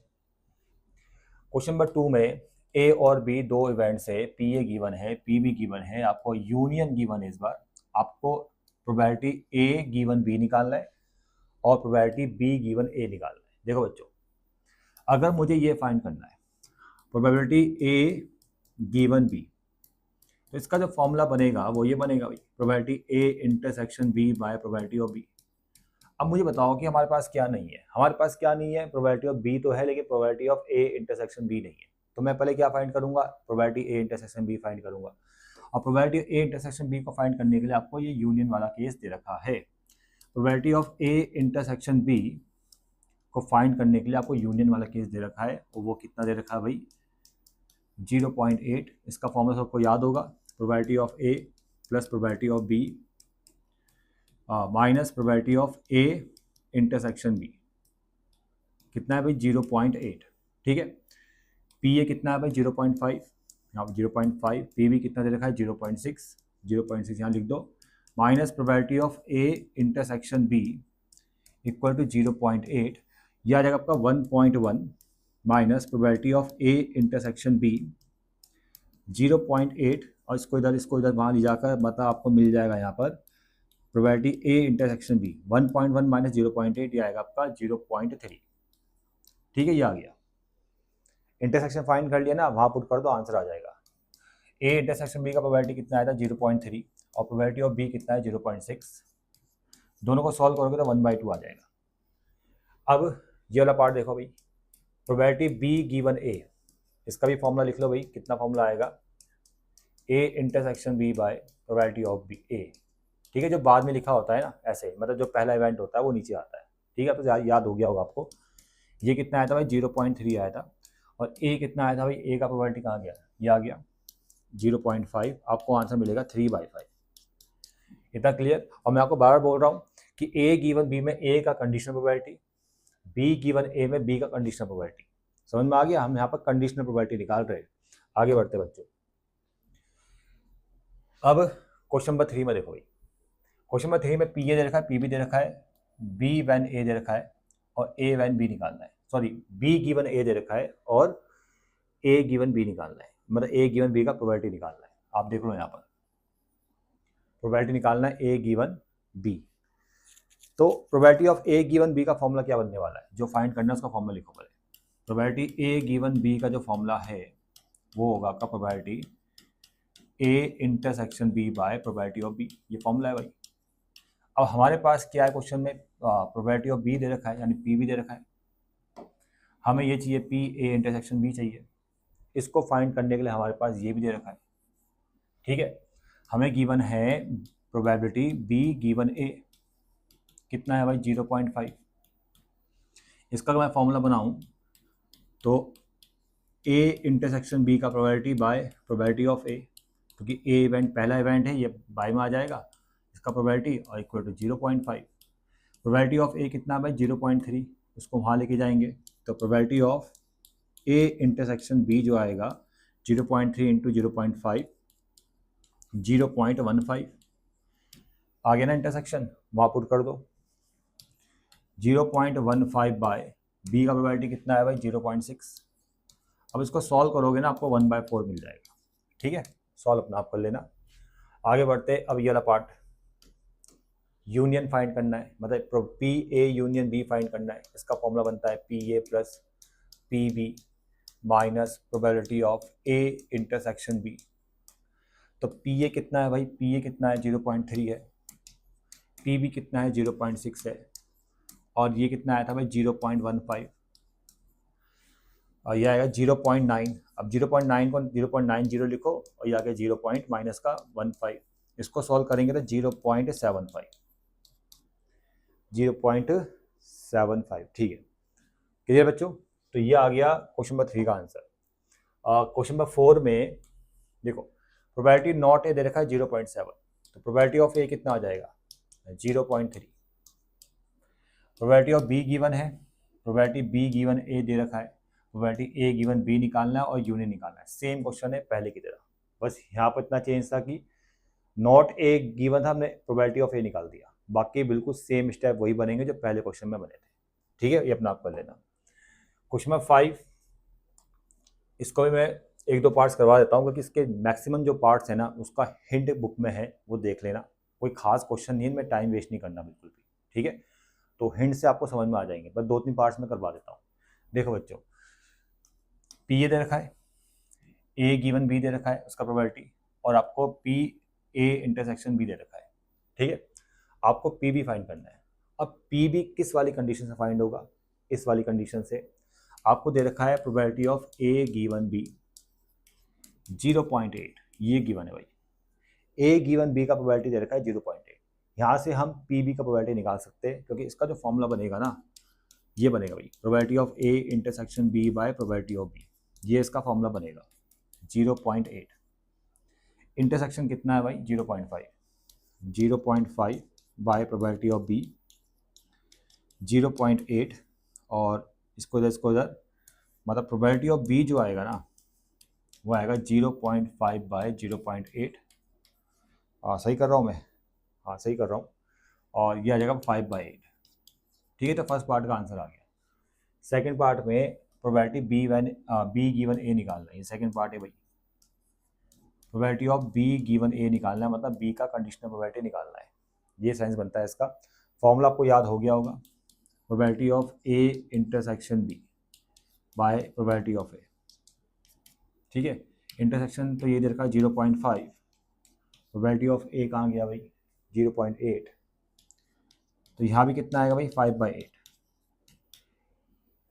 S1: क्वेश्चन नंबर 2 में ए और बी दो इवेंट्स है, पी ए गिवन है, पी बी गिवन है, आपको यूनियन गिवन है। इस बार आपको प्रोबेबिलिटी ए गिवन बी निकालना है और प्रोबेबिलिटी बी गिवन ए निकालना है। देखो बच्चों, अगर मुझे ये फाइंड करना है प्रोबेबिलिटी ए गिवन बी, तो इसका जो फॉर्मूला बनेगा वो ये बनेगा भाई, probability A intersection B by probability of B. अब मुझे बताओ कि हमारे पास क्या नहीं है। हमारे पास क्या नहीं है, प्रोबेबिलिटी ऑफ बी तो है लेकिन probability of A intersection B नहीं है। तो मैं पहले क्या फाइंड करूंगा, probability A intersection B find करूंगा। और प्रोबेबिलिटी ए इंटरसेक्शन बी को फाइंड करने के लिए आपको ये यूनियन वाला केस दे रखा है। Probability of A intersection B को फाइंड करने के लिए आपको यूनियन वाला केस दे रखा है, और वो कितना दे रखा है भाई, 0.8। इसका फॉर्मूला सबको याद होगा, probability of A plus probability of B minus probability of A intersection B. कितना है भाई 0.8। ठीक है, पी ए कितना है भाई 0.5, यहाँ 0.5, पी बी कितना दे रखा है 0.6, 0.6 यहाँ लिख दो, minus probability of A intersection B equal to 0.8, यह आ जाएगा आपका 1.1 minus probability of A intersection B 0.8, और इसको इधर वहाँ ले जाकर मतलब आपको मिल जाएगा यहाँ पर probability A intersection B 1.1 minus 0.8, ये आएगा आपका 0.3। ठीक है, ये आ गया। इंटरसेक्शन फाइंड कर लिया ना, वहाँ पुट कर दो, आंसर आ जाएगा। ए इंटरसेक्शन बी का प्रोबेबिलिटी कितना आया था 0.3 और प्रोबेबिलिटी ऑफ बी कितना है 0.6। दोनों को सॉल्व करोगे तो 1/2 आ जाएगा। अब ये वाला पार्ट देखो भाई, प्रोबेबिलिटी बी गिवन ए, इसका भी फॉर्मूला लिख लो भाई। कितना फॉर्मूला आएगा, A intersection B by probability of B A. ठीक है, जो बाद में लिखा होता है ना, ऐसे मतलब जो पहला इवेंट होता है वो नीचे आता है। ठीक है, तो याद हो गया होगा आपको। ये कितना आया था भाई 0.3 आया था, और ए कितना आया था भाई, ए का प्रोबेबिलिटी कहाँ गया, ये आ गया 0.5। आपको आंसर मिलेगा 3/5। इतना क्लियर? और मैं आपको बार बार बोल रहा हूँ कि ए गिवन बी में ए का कंडीशनल प्रोबेबिलिटी, बी गिवन ए में बी का कंडीशनल प्रोबेबिलिटी। समझ में आ गया? हम यहाँ पर कंडीशनल प्रोबेबिलिटी निकाल रहे हैं। आगे बढ़ते बच्चों। अब क्वेश्चन नंबर 3 में देखो भाई, क्वेश्चन नंबर 3 में पी ए दे रखा है, पी बी दे रखा है, बी वैन ए दे रखा है और ए वैन बी निकालना है। सॉरी, बी गिवन ए दे रखा है और ए गिवन बी निकालना है, मतलब ए गिवन बी का प्रोबेबिलिटी निकालना है। आप देख लो यहाँ पर प्रोबेबिलिटी निकालना है ए गिवन बी। तो probability of A given B का फॉर्मूला क्या बनने वाला है, जो फाइंड करना है उसका फॉर्मूला लिखो पहले। प्रोबेबिलिटी ए गिवन बी का जो फॉर्मूला है वो होगा आपका probability A intersection B by probability of B. ये फॉर्मूला है भाई। अब हमारे पास क्या है, क्वेश्चन में प्रोबेबिलिटी ऑफ बी दे रखा है, यानी पी बी दे रखा है। हमें ये चाहिए पी ए इंटरसेक्शन बी चाहिए। इसको फाइंड करने के लिए हमारे पास ये भी दे रखा है। ठीक है, हमें गिवन है प्रोबेबिलिटी बी गिवन ए, कितना है भाई 0.5। इसका अगर मैं फॉर्मूला बनाऊं तो ए इंटरसेक्शन बी का प्रोबेबिलिटी बाय प्रोबेबिलिटी ऑफ ए, क्योंकि ए इवेंट पहला इवेंट है, ये बाय में आ जाएगा इसका प्रोबेबिलिटी, और equal to 0.5। Probability of A कितना है भाई 0.3, उसको वहाँ लेके जाएंगे तो probability of A intersection B जो आएगा 0.3 इंटू 0.5 0.15 आ गया ना इंटरसेक्शन, वहाँ पुट कर दो 0.15 बाय बी का प्रोबेबिलिटी कितना है भाई 0.6। अब इसको सॉल्व करोगे ना आपको 1/4 मिल जाएगा। ठीक है, सॉल्व अपना आप कर लेना। आगे बढ़ते, अब ये वाला पार्ट यूनियन फाइंड करना है, मतलब P A union B find करना है। इसका फॉर्मूला बनता है P A plus P B minus probability of A intersection B. तो पी ए कितना है भाई, पी ए कितना है 0.3 है, पी बी कितना है 0.6 है, और ये कितना आया था भाई 0.15, और ये आएगा 0.9। अब 0.9 को 0.90 लिखो और ये आगे 0 माइनस का 15। इसको सॉल्व करेंगे तो 0.75, 0.75। ठीक है, क्लियर बच्चों? तो ये आ गया क्वेश्चन नंबर 3 का आंसर। क्वेश्चन नंबर 4 में देखो, प्रोबेबिलिटी नॉट ए दे रखा है 0.7, तो प्रोबेबिलिटी ऑफ ए कितना आ जाएगा 0.3। प्रोबेबिलिटी ऑफ बी गिवन है, प्रोबेबिलिटी बी गिवन ए दे रखा है, प्रोबेबिलिटी ए गिवन बी निकालना है और यूनियन निकालना है। सेम क्वेश्चन है पहले की तरह। बस यहाँ पर इतना चेंज था कि नॉट ए गिवन था, हमने प्रोबेबिलिटी ऑफ ए निकाल दिया। बाकी बिल्कुल सेम स्टेप वही बनेंगे जो पहले क्वेश्चन में बने थे। ठीक है, ये अपना आप कर लेना। क्वेश्चन नंबर 5, इसको भी मैं एक दो पार्ट्स करवा देता हूँ क्योंकि इसके मैक्सिमम जो पार्ट्स है ना उसका हिंट बुक में है, वो देख लेना। कोई खास क्वेश्चन नहीं है, मैं टाइम वेस्ट नहीं करना बिल्कुल भी। ठीक है, तो हिंट से आपको समझ में आ जाएंगे, बस 2-3 पार्ट्स में करवा देता हूँ। देखो बच्चों, पी ए दे रखा है, ए गिवन बी दे रखा है उसका प्रोबेबिलिटी, और आपको पी ए इंटरसेक्शन बी दे रखा है। ठीक है, आपको पी बी फाइंड करना है। अब पी बी किस वाली कंडीशन से फाइंड होगा? इस वाली कंडीशन से। आपको दे रखा है probability of A given B 0.8, ये गिवन है भाई। ए गिवन बी का प्रोबेबिलिटी दे रखा है 0.8। यहाँ से हम पी बी का प्रोबेबिलिटी निकाल सकते हैं, क्योंकि इसका जो फॉर्मूला बनेगा ना, ये बनेगा भाई, probability of A intersection B by probability of B. ये इसका फॉर्मूला बनेगा 0.8। इंटरसेक्शन कितना है भाई? 0.5। 0.5 बाय प्रोबेबिलिटी ऑफ बी 0.8, और इसको इधर मतलब प्रोबेबिलिटी ऑफ बी जो आएगा ना वो आएगा 0.5 बाय 0.8। सही कर रहा हूँ मैं? हाँ सही कर रहा हूँ। और ये आ जाएगा 5/8। ठीक है, तो फर्स्ट पार्ट का आंसर आ गया। सेकंड पार्ट में प्रोबेबिलिटी बी गिवन ए निकालना है, ये सेकंड पार्ट है भाई। प्रोबेबिलिटी ऑफ बी गिवन ए निकालना है, मतलब बी का कंडीशनल प्रोबेबिलिटी निकालना है। ये साइंस बनता है इसका। फॉर्मूला आपको याद हो गया होगा, probability of A intersection B by probability of A. ठीक है, इंटरसेक्शन तो ये दे रखा है 0.5, प्रोबेबिलिटी ऑफ ए कहाँ गया भाई? 0.8। तो यहाँ भी कितना आएगा भाई? 5/8।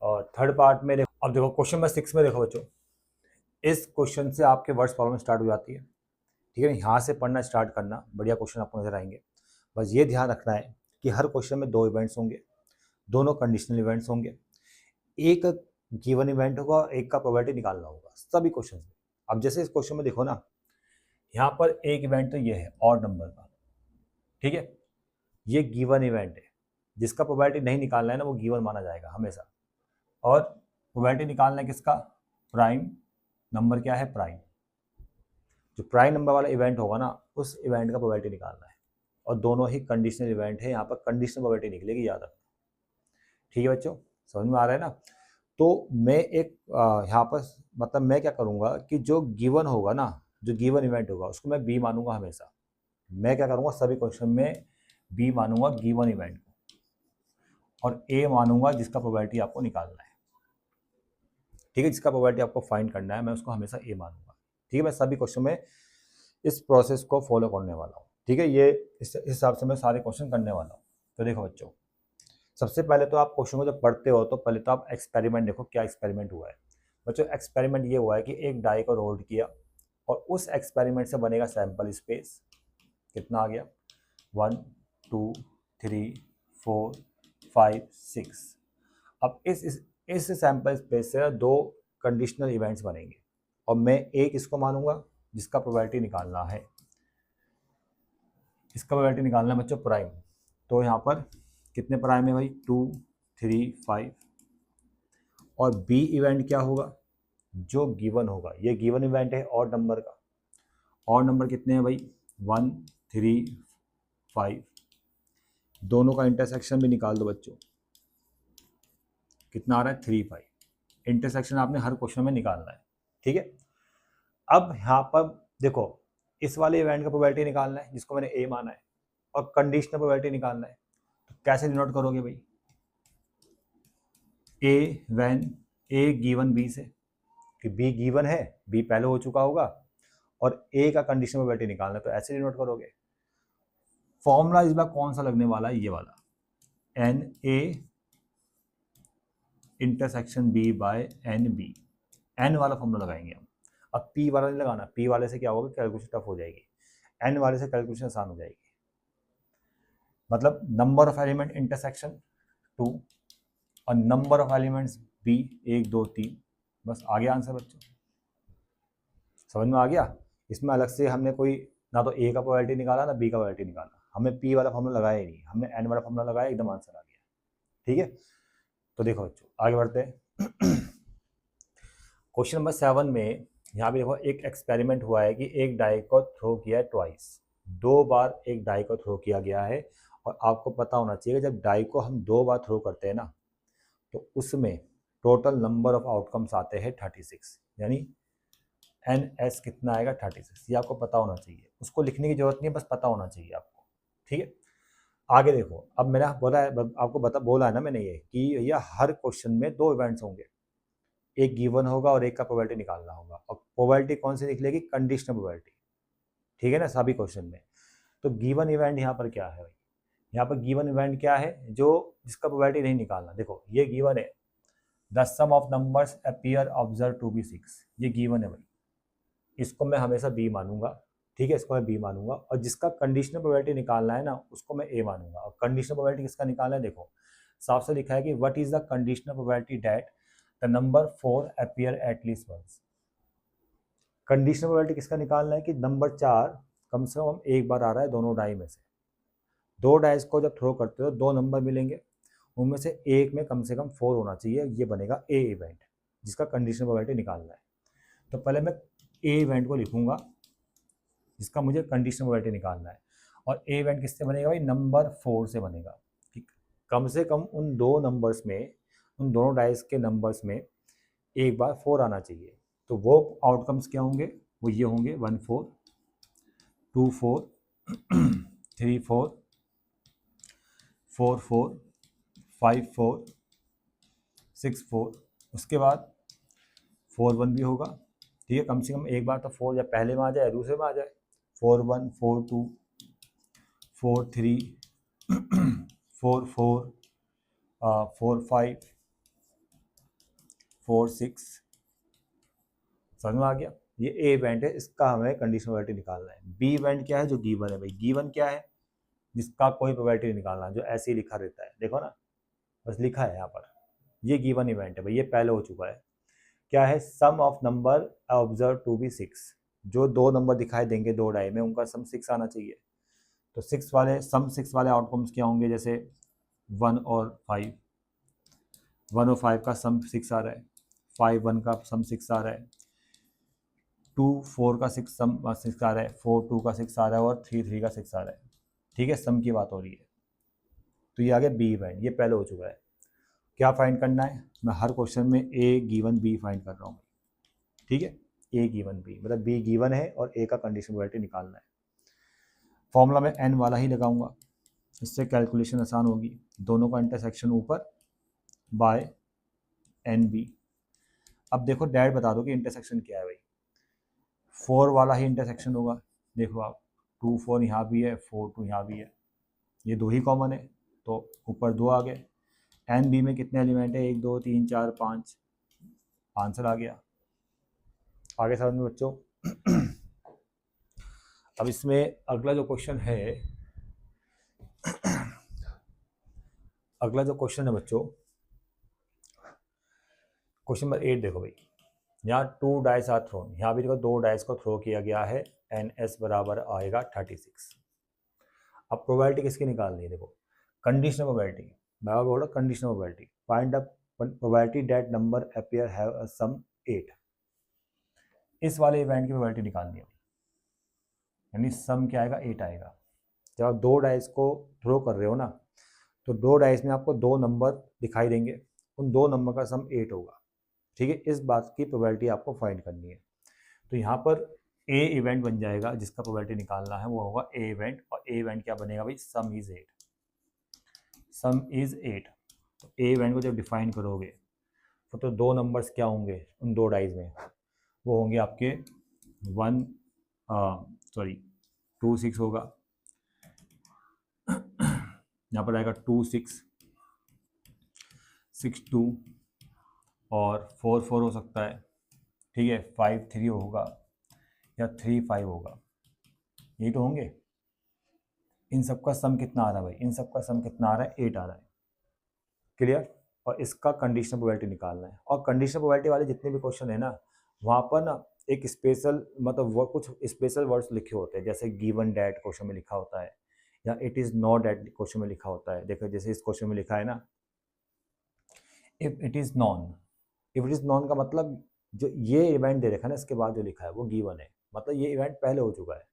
S1: और थर्ड पार्ट में देखो, अब देखो क्वेश्चन नंबर 6 में देखो बच्चों, इस क्वेश्चन से आपके वर्ड्स प्रॉब्लम स्टार्ट हो जाती है। ठीक है, यहाँ से पढ़ना स्टार्ट करना, बढ़िया क्वेश्चन आपको नजर आएंगे। बस ये ध्यान रखना है कि हर क्वेश्चन में 2 इवेंट्स होंगे, दोनों कंडीशनल इवेंट्स होंगे। एक गिवन इवेंट होगा, एक का प्रोबेबिलिटी निकालना होगा सभी क्वेश्चन में। अब जैसे इस क्वेश्चन में देखो ना, यहाँ पर एक इवेंट तो ये है ऑड नंबर का। ठीक है, ये गिवन इवेंट है, जिसका प्रोबेबिलिटी नहीं निकालना है ना वो गिवन माना जाएगा हमेशा। और प्रोबेबिलिटी निकालना है किसका? Prime number. क्या है? प्राइम। जो प्राइम नंबर वाला इवेंट होगा ना उस इवेंट का प्रोबेबिलिटी निकालना है। और दोनों ही कंडीशनल इवेंट है, यहाँ पर कंडीशनल प्रोबेबिलिटी निकलेगी, याद रखना। ठीक है बच्चों, समझ में आ रहा है ना? तो मैं एक यहाँ पर मतलब मैं क्या करूँगा कि जो गिवन होगा ना, जो गिवन इवेंट होगा उसको मैं बी मानूंगा हमेशा। मैं क्या करूँगा, सभी क्वेश्चन में बी मानूंगा गिवन इवेंट को, और ए मानूंगा जिसका प्रोबेबिलिटी आपको निकालना है। ठीक है, जिसका प्रोबेबिलिटी आपको फाइंड करना है मैं उसको हमेशा ए मानूंगा। ठीक है, मैं सभी क्वेश्चन में इस प्रोसेस को फॉलो करने वाला हूँ। ठीक है, ये इस हिसाब से मैं सारे क्वेश्चन करने वाला हूँ। तो देखो बच्चों, सबसे पहले तो आप क्वेश्चन को जब पढ़ते हो तो पहले तो आप एक्सपेरिमेंट देखो, क्या एक्सपेरिमेंट हुआ है। बच्चों, एक्सपेरिमेंट ये हुआ है कि एक डाई को रोल्ड किया और उस एक्सपेरिमेंट से बनेगा सैंपल स्पेस। कितना आ गया? 1 2 3 4 5 6। अब इस सैंपल स्पेस से 2 कंडीशनल इवेंट्स बनेंगे, और मैं एक इसको मानूंगा जिसका प्रोबेबिलिटी निकालना है। इसका प्रोबेबिलिटी निकालना है बच्चों प्राइम। तो यहाँ पर कितने प्राइम है भाई? 2 3 5। और बी इवेंट क्या होगा? जो गिवन होगा, ये गिवन इवेंट है ऑड नंबर का। ऑड नंबर कितने हैं भाई? 1 3 5। दोनों का इंटरसेक्शन भी निकाल दो बच्चों, कितना आ रहा है? 3 5। इंटरसेक्शन आपने हर क्वेश्चन में निकालना है। ठीक है, अब यहाँ पर देखो, इस वाले इवेंट का प्रोबेबिलिटी निकालना है जिसको मैंने ए माना है, और कंडीशनल प्रोबेबिलिटी निकालना है। तो कैसे डिनोट करोगे भाई? ए व्हेन ए गिवन बी से, कि बी गिवन है, बी पहले हो चुका होगा, और ए का कंडीशनल प्रोबेबिलिटी निकालना है, तो ऐसे डिनोट करोगे। फॉर्मूला इस बार कौन सा लगने वाला है? ये वाला, n A intersection B by n B. N वाला फॉर्मूला लगाएंगे हम। अब पी वाला नहीं लगाना, पी वाले से क्या होगा, कैलकुलेशन टफ हो जाएगी। एन वाले से कैलकुलेशन आसान हो जाएगी। मतलब नंबर ऑफ एलिमेंट इंटरसेक्शन 2 और नंबर ऑफ एलिमेंट्स बी 1 2 3। बस आ गया आंसर बच्चों, समझ में आ गया? इसमें अलग से हमने कोई ना तो ए का प्रोबेबिलिटी निकाला ना बी का प्रोबेबिलिटी निकाला, हमने पी वाला फॉर्मूला लगाया ही नहीं, हमने एन वाला फॉर्मूला लगाया, एकदम आंसर आ गया। ठीक है, तो देखो बच्चों आगे बढ़ते हैं। क्वेश्चन नंबर 7 में यहाँ भी देखो एक एक्सपेरिमेंट हुआ है कि एक डाई को थ्रो किया है ट्वाइस, 2 बार एक डाई को थ्रो किया गया है। और आपको पता होना चाहिए कि जब डाई को हम 2 बार थ्रो करते हैं ना, तो उसमें टोटल नंबर ऑफ आउटकम्स आते हैं 36, यानी NS कितना आएगा 36। ये आपको पता होना चाहिए, उसको लिखने की जरूरत नहीं है, बस पता होना चाहिए आपको। ठीक है, आगे देखो। अब मैंने बोला है, आपको बोला है ना मैंने ये कि ये हर क्वेश्चन में 2 इवेंट्स होंगे, एक गिवन होगा और एक का प्रोबेबिलिटी निकालना होगा। और प्रोबेबिलिटी कौन सी निकलेगी? Conditional probability. ठीक है ना, सभी क्वेश्चन में। तो गिवन इवेंट यहाँ पर क्या है भाई? यहाँ पर गिवन इवेंट क्या है जो जिसका प्रोबेबिलिटी नहीं निकालना? देखो ये गिवन है, the sum of numbers appear observe to be 6, ये गिवन है भाई, इसको मैं हमेशा बी मानूंगा। ठीक है, इसको मैं बी मानूंगा। और जिसका कंडीशनल प्रोबेबिलिटी निकालना है ना, उसको मैं ए मानूंगा। और कंडीशनल प्रोबेबिलिटी किसका निकालना है? देखो साफ से लिखा है कि what is the conditional probability that the number 4 appear at least once. Conditional probability किसका निकालना है कि नंबर 4 कम से कम एक बार आ रहा है दोनों डाई में से। 2 डाइस को जब थ्रो करते हो 2 नंबर मिलेंगे, उनमें से एक में कम से कम 4 होना चाहिए, ये बनेगा ए इवेंट, जिसका कंडीशनल प्रोबेबिलिटी निकालना है। तो पहले मैं ए इवेंट को लिखूंगा जिसका मुझे कंडीशनल प्रोबेबिलिटी निकालना है। और ए इवेंट किससे बनेगा भाई? नंबर 4 से बनेगा। कि कम से कम उन 2 नंबर्स में, उन दोनों डाइस के नंबर्स में एक बार 4 आना चाहिए। तो वो आउटकम्स क्या होंगे? वो ये होंगे 1 4, 2 4, 3 4, 4 4, 5 4, 6 4। उसके बाद 4 1 भी होगा। ठीक है, कम से कम एक बार तो 4 या पहले में आ जाए या दूसरे में आ जाए। 4 1, 4 2, 4 3, 4 4, 4 5, 4 6। समझ में आ गया? ये ए इवेंट है, इसका हमें कंडीशनल प्रोबेबिलिटी निकालना है। बी इवेंट क्या है? जो गिवन है भाई। गिवन क्या है? जिसका कोई प्रोबेबिलिटी नहीं निकालना, जो ऐसे ही लिखा रहता है। देखो ना, बस लिखा है यहाँ पर, ये गिवन इवेंट है भाई, ये पहले हो चुका है। क्या है? Sum of number observe to be 6। जो 2 नंबर दिखाई देंगे 2 डाई में, उनका सम 6 आना चाहिए। तो 6 वाले सम 6 वाले आउटकम्स क्या होंगे? जैसे 1 और 5, 1 और 5 का सम 6 आ रहा है, 5 1 का सम 6 आ रहा है, 2 4 का 6 सम 6 आ रहा है, 4 2 का 6 आ रहा है, और 3 3 का 6 आ रहा है। ठीक है, सम की बात हो रही है। तो ये आगे बी इवेंट, ये पहले हो चुका है। क्या फाइंड करना है? मैं हर क्वेश्चन में ए गिवन बी फाइंड कर रहा हूँ। ठीक है, ए गिवन बी मतलब बी गिवन है और ए का कंडीशन प्रोबेबिलिटी निकालना है। फॉर्मूला में एन वाला ही लगाऊंगा, इससे कैलकुलेशन आसान होगी। दोनों का इंटरसेक्शन ऊपर बाय एन बी। अब देखो डायरेक्ट बता दो कि इंटरसेक्शन क्या है भाई। 4 वाला ही इंटरसेक्शन होगा। देखो आप, 2 4 यहाँ भी है, 4 2 यहाँ भी है, ये 2 ही कॉमन है, तो ऊपर 2 आ गए। एन बी में कितने एलिमेंट है? 1 2 3 4 5, आंसर आ गया। आगे समझ में बच्चों? अब इसमें अगला जो क्वेश्चन है, अगला जो क्वेश्चन है बच्चों, क्वेश्चन नंबर 8 देखो भाई। यहाँ 2 डाइस आर थ्रोन, यहाँ भी देखो 2 डाइस को थ्रो किया गया है, NS बराबर आएगा 36। अब प्रोबेबिलिटी किसकी निकालनी है? देखो कंडीशनल प्रोबेबिलिटी, मैं बोल रहा conditional probability. Find the probability that number appear have a sum 8। इस वाले इवेंट की प्रोबेबिलिटी निकालनी है, यानी सम क्या आएगा? 8 आएगा। जब आप 2 डाइस को थ्रो कर रहे हो ना, तो 2 डाइस में आपको 2 नंबर दिखाई देंगे, उन 2 नंबर का सम 8 होगा। ठीक है, इस बात की प्रोबेबिलिटी आपको फाइंड करनी है। तो यहाँ पर ए इवेंट बन जाएगा, जिसका प्रोबेबिलिटी निकालना है वो होगा ए इवेंट। और ए इवेंट क्या बनेगा भाई? सम इज 8। Some is 8। तो ए इवेंट को जब डिफाइन करोगे तो 2 नंबर्स क्या होंगे उन 2 डाइज में? वो होंगे आपके 2 6 होगा, यहाँ पर आएगा 2 6, 6 2, और 4 4 हो सकता है। ठीक है, 5 3 होगा या 3 5 होगा, यही तो होंगे। इन सब का सम कितना आ रहा है भाई? इन सब का सम कितना आ रहा है? 8 आ रहा है। क्लियर? और इसका कंडीशनल प्रोबेबिलिटी निकालना है। और कंडीशनल प्रोबेबिलिटी वाले जितने भी क्वेश्चन है ना, वहाँ पर ना एक स्पेशल मतलब वो कुछ स्पेशल वर्ड्स लिखे होते हैं, जैसे गिवन डैट क्वेश्चन में लिखा होता है, या it is not that question में लिखा होता है। देखो जैसे इस क्वेश्चन में लिखा है ना, if it is non. If it is non का मतलब जो ये इवेंट दे रखा है ना, इसके बाद जो लिखा है वो गिवन है, मतलब ये इवेंट पहले हो चुका है।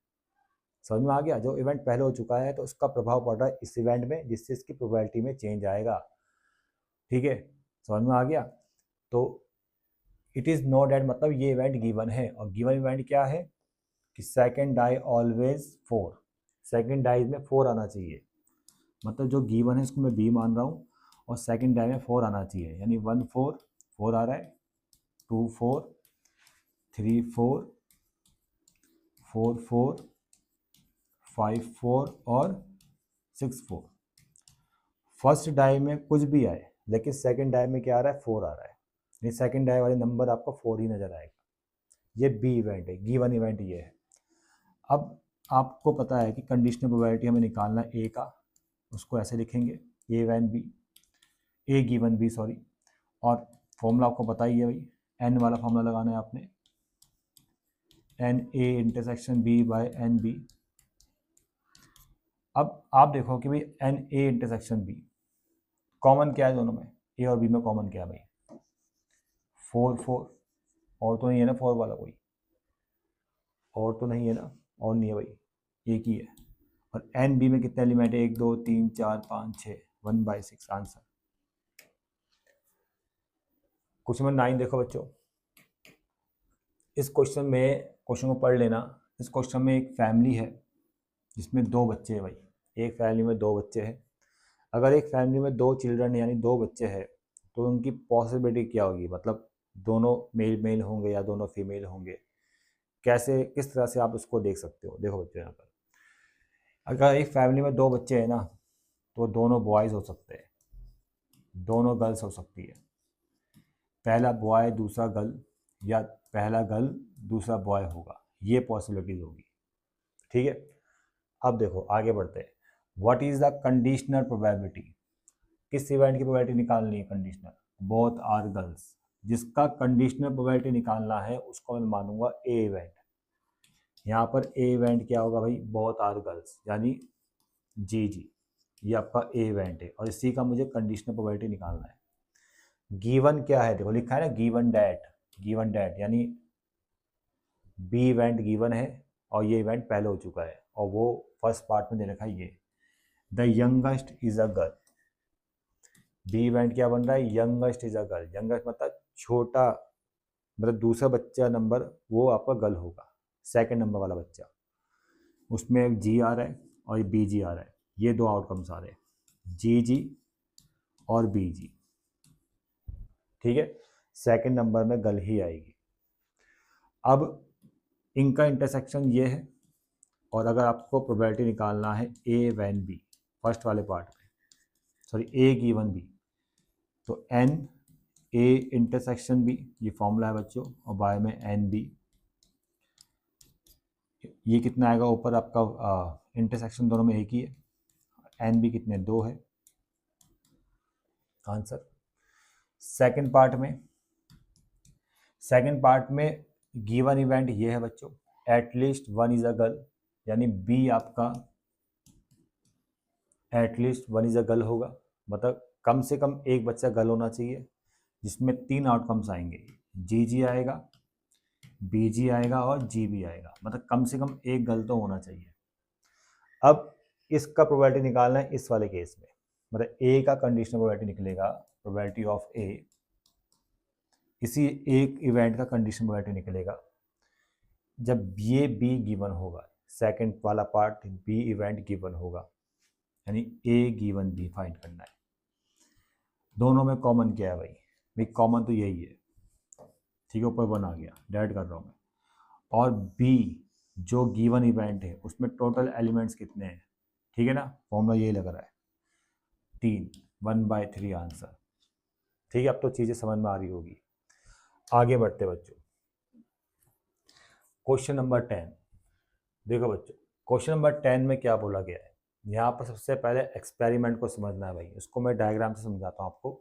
S1: समझ में आ गया? जो इवेंट पहले हो चुका है तो उसका प्रभाव पड़ रहा है इस इवेंट में, जिससे इसकी प्रोबेबिलिटी में चेंज आएगा। ठीक है, समझ में आ गया? तो इट इज़ नॉट डैट, मतलब ये इवेंट गिवन है, और गिवन इवेंट क्या है कि second die always 4, second die में 4 आना चाहिए, मतलब जो गिवन है इसको मैं बी मान रहा हूँ, और सेकंड डाई में 4 आना चाहिए, यानी 1 4 4 आ रहा है, 2 4 3 4 4 4 5 4 और 6 4। फर्स्ट डाई में कुछ भी आए, लेकिन सेकंड डाई में क्या आ रहा है, 4 आ रहा है, ये सेकंड डाई वाले नंबर आपको 4 ही नज़र आएगा। ये बी इवेंट है, गिवन इवेंट ये है। अब आपको पता है कि कंडीशनल प्रोबेबिलिटी हमें निकालना है ए का, उसको ऐसे लिखेंगे ए वन बी, ए गिवन बी सॉरी, और फॉर्मूला आपको पता ही है भाई, एन वाला फॉर्मूला लगाना है आपने, n A intersection B by n B. अब आप देखो कि भाई n A intersection B common क्या है दोनों में, ए और बी में कॉमन क्या है भाई, 4 4, और तो नहीं है ना 4 वाला कोई, और तो नहीं है ना, और नहीं है भाई, एक ही है। और एन बी में कितने एलिमेंट है, 1 2 3 4 5 6, 1/6 आंसर। क्वेश्चन नंबर 9 देखो बच्चों, इस क्वेश्चन को पढ़ लेना। इस क्वेश्चन में एक फैमिली है जिसमें 2 बच्चे हैं भाई, एक फैमिली में 2 बच्चे हैं। अगर एक फैमिली में 2 चिल्ड्रन यानी 2 बच्चे हैं तो उनकी पॉसिबिलिटी क्या होगी, मतलब दोनों मेल मेल होंगे या दोनों फीमेल होंगे, कैसे किस तरह से आप उसको देख सकते हो। देखो बच्चों, यहाँ पर अगर एक फैमिली में 2 बच्चे हैं ना, तो दोनों बॉयज़ हो सकते हैं, दोनों गर्ल्स हो सकती है, पहला बॉय दूसरा गर्ल, या पहला गर्ल दूसरा बॉय होगा, ये पॉसिबिलिटीज होगी। ठीक है, अब देखो आगे बढ़ते हैं। What is the conditional probability, किस इवेंट की प्रोबेबिलिटी निकालनी है, कंडीशनल, बोथ आर गर्ल्स। जिसका कंडीशनल प्रोबेबिलिटी निकालना है उसको मैं मानूंगा ए इवेंट। यहाँ पर ए इवेंट क्या होगा भाई, बोथ आर गर्ल्स, यानी जी जी, ये आपका ए इवेंट है, और इसी का मुझे कंडीशनल प्रोबेबिलिटी निकालना है। गिवन क्या है, देखो लिखा है ना गिवन डैट, गिवन डैट यानी बी इवेंट गिवन है और ये इवेंट पहले हो चुका है, और वो फर्स्ट पार्ट में दे रखा है ये, the youngest is a girl. B event क्या बन रहा है, youngest is a girl, youngest मतलब छोटा, मतलब दूसरा बच्चा नंबर वो आपका गर्ल होगा, सेकंड नंबर वाला बच्चा, उसमें एक जी आ रहा है और बी जी आ रहा है, ये 2 आउटकम्स आ रहे हैं, जी जी और बी जी। ठीक है, सेकंड नंबर में गर्ल ही आएगी। अब इनका इंटरसेक्शन ये है, और अगर आपको प्रोबेबिलिटी निकालना है ए वैन बी, फर्स्ट वाले पार्ट में, सॉरी ए गिवन बी, तो एन ए इंटरसेक्शन बी, ये फॉर्मूला है बच्चों, और बाय में एन बी, ये कितना आएगा ऊपर आपका, इंटरसेक्शन दोनों में एक ही है, एन बी कितने 2 है आंसर। सेकंड पार्ट में गिवन इवेंट ये है बच्चों, एटलीस्ट 1 इज अ गर्ल, यानी बी आपका एटलीस्ट 1 इज अ गर्ल होगा, मतलब कम से कम एक बच्चा गर्ल होना चाहिए, जिसमें 3 आउटकम्स आएंगे, जी जी आएगा, बी जी आएगा और जी भी आएगा, मतलब कम से कम एक गर्ल तो होना चाहिए। अब इसका प्रोबेबिलिटी निकालना है इस वाले केस में, मतलब ए का कंडीशनल प्रोबेबिलिटी निकलेगा, प्रोबेबिलिटी ऑफ ए, इसी एक इवेंट का कंडीशनल प्रोबेबिलिटी निकलेगा जब ये बी गिवन होगा, सेकंड वाला पार्ट बी इवेंट गिवन होगा, यानी ए गिवन बी फाइंड करना है। दोनों में कॉमन क्या है भाई कॉमन तो यही है, ठीक है, ऊपर 1 आ गया, डायरेक्ट कर रहा हूँ मैं, और बी जो गिवन इवेंट है उसमें टोटल एलिमेंट्स कितने हैं, ठीक है ना, फॉर्मूला यही लग रहा है 3, 1/3 आंसर। ठीक है, अब तो चीज़ें समझ में आ रही होगी। आगे बढ़ते बच्चों, क्वेश्चन नंबर 10 देखो बच्चों, क्वेश्चन नंबर 10 में क्या बोला गया है, यहाँ पर सबसे पहले एक्सपेरिमेंट को समझना है भाई, उसको मैं डायग्राम से समझाता हूँ आपको।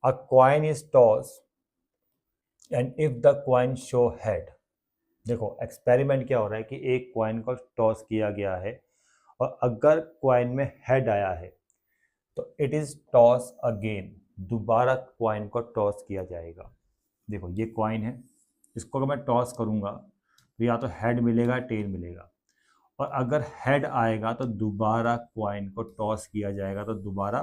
S1: अ coin is toss and if the coin show head, देखो एक्सपेरिमेंट क्या हो रहा है कि एक कॉइन को टॉस किया गया है, और अगर कॉइन में हेड आया है तो इट इज टॉस अगेन, दोबारा कॉइन को टॉस किया जाएगा। देखो ये कॉइन है, इसको अगर मैं टॉस करूँगा तो या तो हेड मिलेगा टेल मिलेगा, और अगर हेड आएगा तो दोबारा कॉइन को टॉस किया जाएगा, तो दोबारा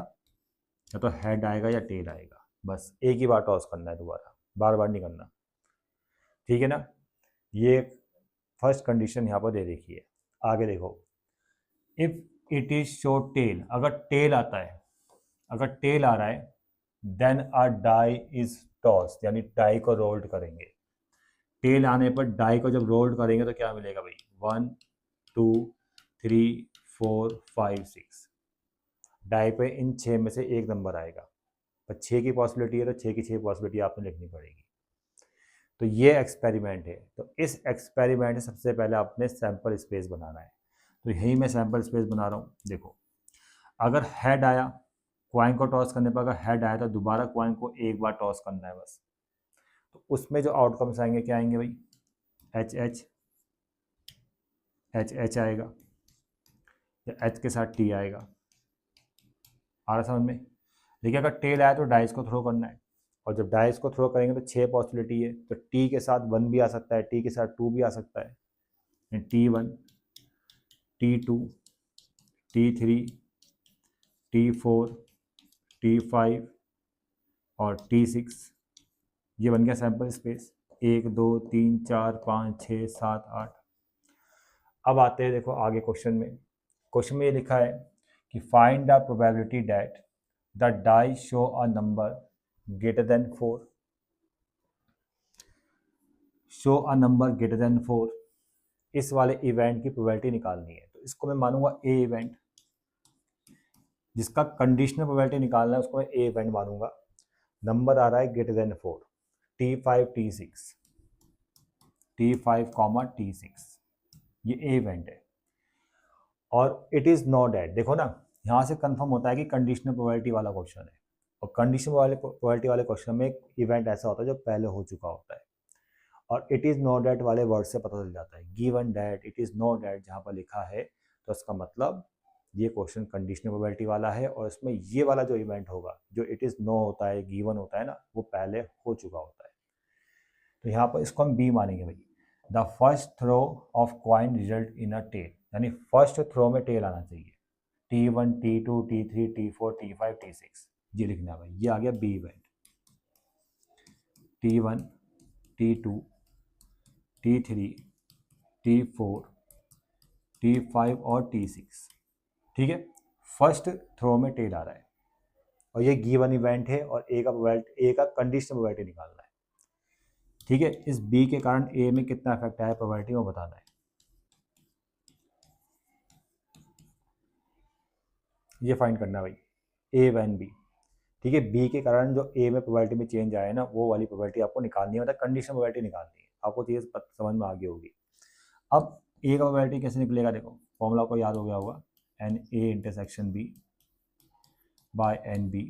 S1: या तो हेड आएगा या टेल आएगा, बस एक ही बार टॉस करना है, दोबारा बार बार नहीं करना, ठीक है ना। ये फर्स्ट कंडीशन यहाँ पर दे रखी है। आगे देखो, if it is show tail, अगर टेल आता है, अगर टेल आ रहा है, then a die is toss, यानी डाई को रोल्ड करेंगे। टेल आने पर डाई को जब रोल्ड करेंगे तो क्या मिलेगा भाई, 1 2 3 4 5 6, डाई पे इन 6 में से एक नंबर आएगा, पर 6 की पॉसिबिलिटी है तो 6 की 6 पॉसिबिलिटी आपने लिखनी पड़ेगी। तो ये एक्सपेरिमेंट है, तो इस एक्सपेरिमेंट में सबसे पहले आपने सैंपल स्पेस बनाना है। तो यही मैं सैंपल स्पेस बना रहा हूँ। देखो, अगर हेड आया, क्वाइन को टॉस करने पर अगर हेड आया तो दोबारा क्वाइन को एक बार टॉस करना है बस। तो उसमें जो आउटकम्स आएंगे क्या आएंगे भाई, एच एच एच एच आएगा, या एच के साथ टी आएगा, आ रहा समझ में। देखिए अगर टेल आया तो डाइस को थ्रो करना है, और जब डाइस को थ्रो करेंगे तो 6 पॉसिबिलिटी है, तो टी के साथ 1 भी आ सकता है, टी के साथ 2 भी आ सकता है, T1 T2 T3 T4 T5 और T6, ये बन गया सैंपल स्पेस। 1 2 3 4 5 6 7 8। अब आते हैं देखो आगे क्वेश्चन में। क्वेश्चन में ये लिखा है कि find the probability that the die show a number greater than 4, show a number greater than 4, इस वाले इवेंट की प्रोबेबिलिटी निकालनी है। तो इसको मैं मानूंगा ए इवेंट, जिसका कंडीशनल प्रोबेबिलिटी निकालना है उसको मैं ए इवेंट मानूंगा। नंबर आ रहा है greater than 4, T5 T6, T5 T6, ये ए इवेंट है। और इट इज़ नॉट डेट, देखो ना यहाँ से कंफर्म होता है कि कंडीशनल प्रोबेबिलिटी वाला क्वेश्चन है, और कंडीशनल प्रोबेबिलिटी वाले क्वेश्चन में एक इवेंट ऐसा होता है जो पहले हो चुका होता है। और इट इज़ नॉट डेट वाले वर्ड से पता चल जाता है, given that, it is not that जहाँ पर लिखा है तो उसका मतलब ये क्वेश्चन कंडीशनल प्रोबेबिलिटी वाला है, और इसमें ये वाला जो इवेंट होगा, जो इट इज़ नो होता है, गिवन होता है ना, वो पहले हो चुका होता है। तो यहाँ पर इसको हम बी मानेंगे भाई। The first throw of coin result in a tail, यानी फर्स्ट थ्रो में टेल आना चाहिए। T1 T2 T3 T4 T5 T6, ये लिखना है भाई, ये आ गया B event. T1 T2 T3 T4 T5 और T6, ठीक है। फर्स्ट थ्रो में टेल आ रहा है, और ये गिवन इवेंट है, और ए का कंडीशनल प्रोबेबिलिटी निकालना है, ठीक है। इस बी के कारण ए में कितना इफेक्ट आया प्रोबेबिलिटी वो बताना है, ये फाइंड करना है भाई, ए वन बी, ठीक है। बी के कारण जो ए में प्रोबेबिलिटी में चेंज आया है ना, वो वाली प्रोबेबिलिटी आपको निकालनी है, मतलब कंडीशनल प्रोबेबिलिटी निकालनी है, आपको चीज़ समझ में आ गई होगी। अब ए का प्रोबेबिलिटी कैसे निकलेगा, देखो फॉर्मूला को याद हो गया होगा, n A intersection B by n B.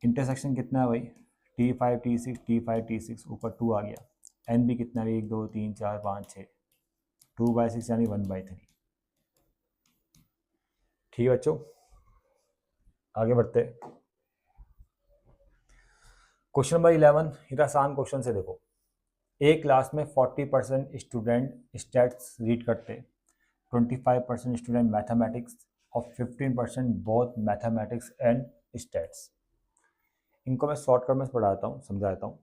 S1: Intersection कितना है भाई, T5 T6 T5 T6, ऊपर 2 आ गया, एन बी कितना है, 1 2 3 4 5 6, 2/6 यानी 1/3, ठीक है बच्चों। आगे बढ़ते, क्वेश्चन नंबर 11, ये आसान क्वेश्चन से देखो। एक क्लास में 40% स्टूडेंट स्टैट्स रीड करते, 25% स्टूडेंट मैथमेटिक्स और 15% बोथ मैथमेटिक्स एंड स्टैट्स। इनको मैं शॉर्टकट में पढ़ाता हूँ, समझाता हूँ।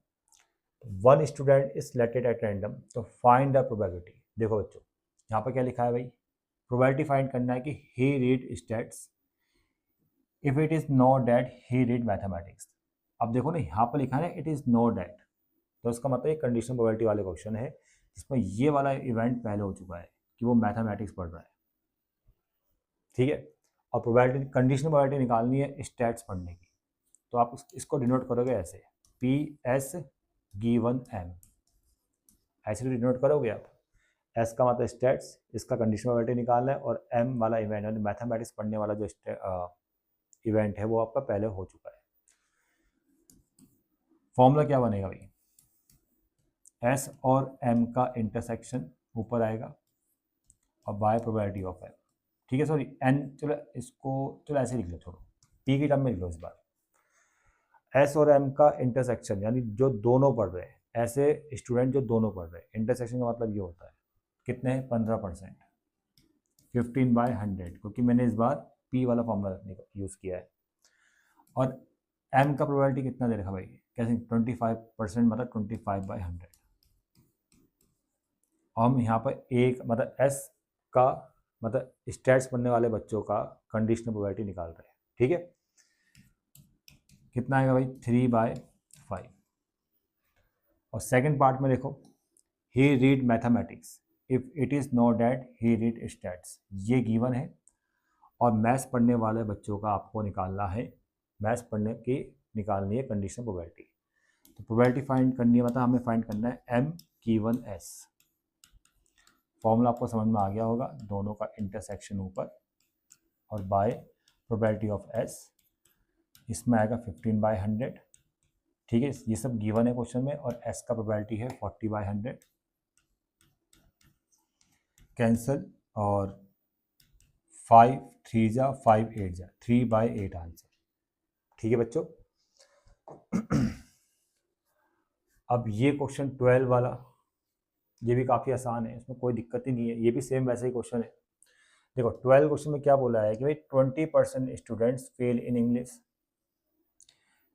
S1: One student is selected at random, तो फाइंड द प्रोबेबिलिटी। देखो बच्चों, यहाँ पर क्या लिखा है भाई, प्रोबेबिलिटी फाइंड करना है कि he read stats if it is not that he read mathematics. अब देखो ना यहाँ पर लिखा है ना इट इज नॉट दैट, तो उसका मतलब ये कंडीशनल प्रोबेबिलिटी वाले क्वेश्चन है जिसमें ये वाला इवेंट पहले हो चुका है कि वो मैथमेटिक्स पढ़ रहा है, ठीक है। और प्रोबेबिलिटी, कंडीशनल प्रोबेबिलिटी निकालनी है स्टैट्स पढ़ने की, तो आप इसको डिनोट करोगे ऐसे, पी एस गिवन एम, ऐसे डिनोट करोगे आप। एस का मतलब स्टैट्स, इसका कंडीशनल प्रोबेबिलिटी निकालना है, और एम वाला इवेंट यानी मैथमेटिक्स पढ़ने वाला जो इवेंट है वो आपका पहले हो चुका है। फॉर्मूला क्या बनेगा भाई, एस और एम का इंटरसेक्शन ऊपर आएगा और बाय प्रोबेबिलिटी ऑफ एम, ठीक है। सॉरी एन, चलो इसको चलो ऐसे लिख लो, छोड़ो, पी की टर्म में लिख लो इस बार। एस और एम का इंटरसेक्शन, यानी जो दोनों पढ़ रहे हैं, ऐसे स्टूडेंट जो दोनों पढ़ रहे हैं, इंटरसेक्शन का मतलब ये होता है कितने हैं 15%, 15/100, क्योंकि मैंने इस बार पी वाला फॉर्मूला यूज़ किया है। और एम का प्रोबेबिलिटी कितना दे रखा भाई, कैसे 25% मतलब 25/100। और हम यहाँ पर एक मतलब एस का मतलब स्टैट्स पढ़ने वाले बच्चों का कंडीशनल प्रोबेबिलिटी निकाल रहे हैं, ठीक है। कितना आएगा भाई 3/5। और सेकंड पार्ट में देखो, he read mathematics if it is not that he read stats, ये गिवन है। और मैथ्स पढ़ने वाले बच्चों का आपको निकालना है, मैथ्स पढ़ने की निकालनी है कंडीशनल प्रोबेबिलिटी। तो प्रोबेबिलिटी फाइंड करनी है, मतलब हमें फाइंड करना है एम गिवन एस। फॉर्मूला आपको समझ में आ गया होगा, दोनों का इंटरसेक्शन ऊपर और बाय प्रोबेबिलिटी ऑफ एस, इसमें आएगा 15/100, ठीक है। ये सब गिवन है क्वेश्चन में। और एस का प्रोबेबिलिटी है 40/100, कैंसिल, और 5 3 जा 5 8 जा 3/8 आंसर, ठीक है बच्चों। अब ये क्वेश्चन 12 वाला, ये भी काफ़ी आसान है, इसमें कोई दिक्कत ही नहीं है, ये भी सेम वैसे ही क्वेश्चन है। देखो 12 क्वेश्चन में क्या बोला है कि भाई 20% students fail in English,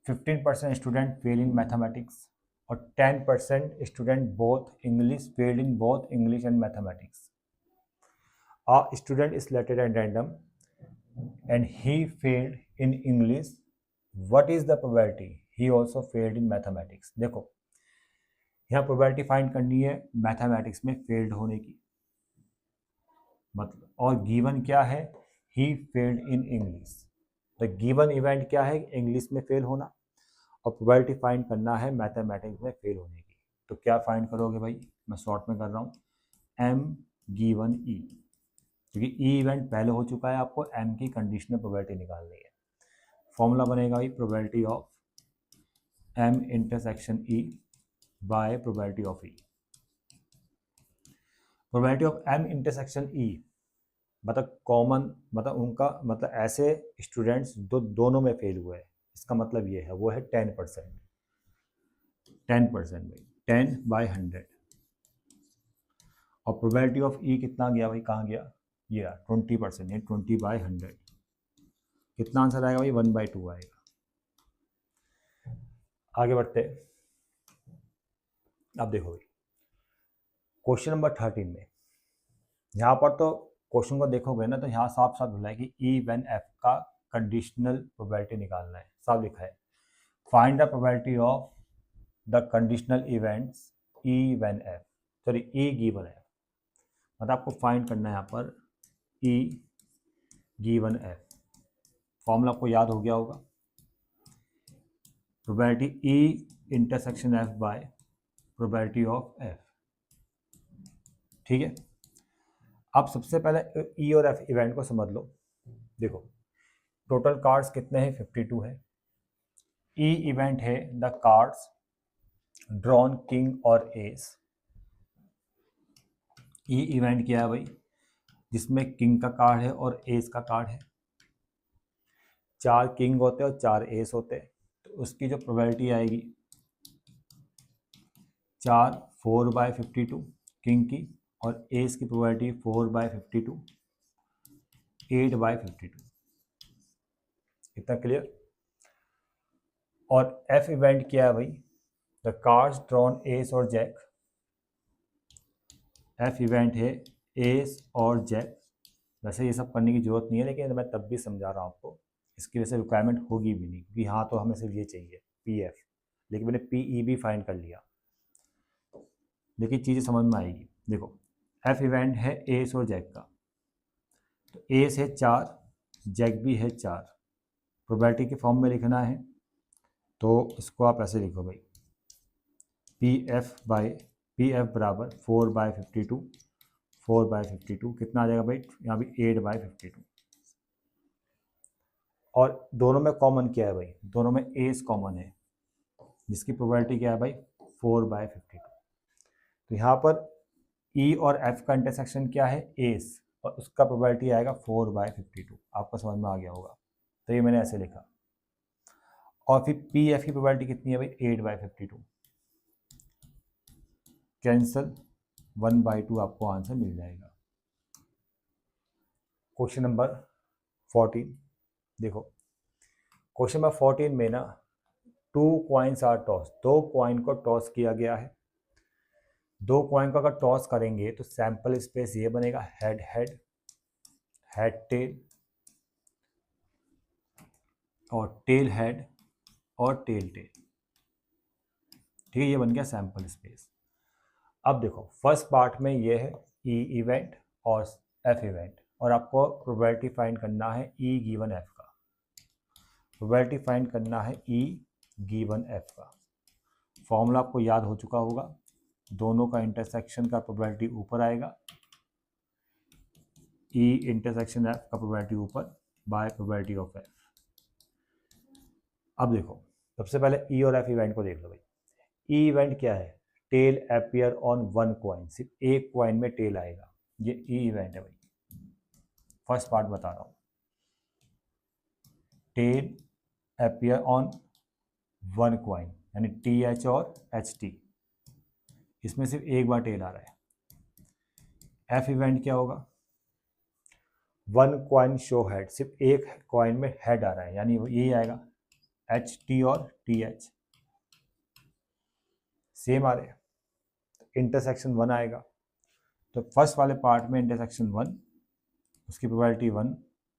S1: 15% student fail in mathematics, और 10% student both English failed in both English and mathematics. A student is selected at random and he failed in English. What is the probability he also failed in mathematics? देखो यहाँ probability find करनी है mathematics में failed होने की, मतलब, और given क्या है, he failed in English. The given event क्या है, इंग्लिश में फेल होना, और प्रोबेबिलिटी फाइंड करना है मैथमेटिक्स में फेल होने की। तो क्या फाइंड करोगे भाई, मैं शॉर्ट में कर रहा हूँ, एम गिवन ई, क्योंकि ई इवेंट पहले हो चुका है, आपको एम की कंडीशनल प्रोबेबिलिटी निकालनी है। फॉर्मूला बनेगा भाई probability of M intersection E by probability of E. Probability of M intersection E मतलब कॉमन, मतलब उनका मतलब ऐसे स्टूडेंट्स जो दोनों में फेल हुए हैं, इसका मतलब ये है, वो है 10%, 10% भाई 10/100। और प्रोबेबिलिटी ऑफ ई कितना गया भाई, कहाँ गया, ये 20%, ये 20/100। कितना आंसर आएगा भाई 1/2 आएगा। आगे बढ़ते, अब देखो भाई क्वेश्चन नंबर 13 में, यहाँ पर तो क्वेश्चन को देखोगे ना तो यहाँ साफ साफ बोला है कि ई व्हेन एफ का कंडीशनल प्रोबेबिलिटी निकालना है, साफ लिखा है find the probability of the conditional events E when F, sorry E given F, मतलब आपको फाइंड करना है यहाँ पर ई गिवन एफ। फॉर्मूला आपको याद हो गया होगा, probability E intersection F bye probability of F, ठीक है। अब सबसे पहले ई और एफ इवेंट को समझ लो। देखो टोटल कार्ड्स कितने हैं, 52 है। ई इवेंट है द कार्ड्स ड्रॉन किंग और एस। ई इवेंट क्या है भाई, जिसमें किंग का कार्ड है और एस का कार्ड है। 4 किंग होते हैं और 4 एस होते हैं, तो उसकी जो प्रोबेबिलिटी आएगी 4/52 किंग की, और एस की प्रोबेबिलिटी 4/52, 8/52। इतना क्लियर। और एफ इवेंट क्या है भाई, द कार्ड्स ड्रॉन एस और जैक। एफ इवेंट है एस और जैक। वैसे ये सब करने की जरूरत नहीं है, लेकिन मैं तब भी समझा रहा हूँ आपको, इसकी वजह से रिक्वायरमेंट होगी भी नहीं, क्योंकि हाँ तो हमें सिर्फ ये चाहिए पी एफ, लेकिन मैंने पी ई भी फाइंड कर लिया, लेकिन चीज़ें समझ में आएगी। देखो एफ इवेंट है एस और जैक का, तो एस है 4, जैक भी है 4। प्रोबेबिलिटी के फॉर्म में लिखना है तो इसको आप ऐसे लिखो भाई, पी एफ बराबर 4/52, 4/52 कितना आ जाएगा भाई, यहाँ भी 8/52। और दोनों में कॉमन क्या है भाई, दोनों में एस कॉमन है, जिसकी प्रोबेबिलिटी क्या है भाई 4/52। तो यहाँ पर ई और एफ का इंटरसेक्शन क्या है, एस, और उसका प्रोबेबिलिटी आएगा 4/52। आपको समझ में आ गया होगा, तो ये मैंने ऐसे लिखा। और फिर पी एफ की प्रोबेबिलिटी कितनी है भाई 8/52, कैंसल 1/2 आपको आंसर मिल जाएगा। क्वेश्चन नंबर 14 देखो, क्वेश्चन नंबर 14 में ना 2 कॉइन्स आर टॉस, 2 कॉइन को टॉस किया गया है। 2 कॉइन को अगर टॉस करेंगे तो सैंपल स्पेस ये बनेगा हेड हेड, हेड टेल और टेल हेड और टेल टेल, ठीक है, ये बन गया सैंपल स्पेस। अब देखो फर्स्ट पार्ट में ये है ई इवेंट और एफ इवेंट, और आपको प्रोबेबिलिटी फाइंड करना है ई गिवन एफ का, प्रोबेबिलिटी फाइंड करना है ई गिवन एफ का। फॉर्मूला आपको याद हो चुका होगा, दोनों का इंटरसेक्शन का प्रोबेबिलिटी ऊपर आएगा, ई इंटरसेक्शन एफ का प्रोबेबिलिटी ऊपर बाय प्रोबेबिलिटी ऑफ एफ। अब देखो सबसे पहले ई और एफ इवेंट को देख लो भाई। ई इवेंट क्या है, टेल अपीयर ऑन 1 कॉइन, सिर्फ एक कॉइन में टेल आएगा, ये ई इवेंट है भाई। फर्स्ट पार्ट बता रहा हूँ, टेल अपीयर ऑन 1 कॉइन यानी टी एच और एच टी, इसमें सिर्फ एक बार टेल आ रहा है। एफ इवेंट क्या होगा, 1 कॉइन शो हेड, सिर्फ एक कॉइन में हेड आ रहा है, यानी यही आएगा एच टी और टी एच सेम आ रहे हैं, इंटरसेक्शन 1 आएगा। तो फर्स्ट वाले पार्ट में इंटरसेक्शन 1, उसकी प्रोबेबिलिटी 1,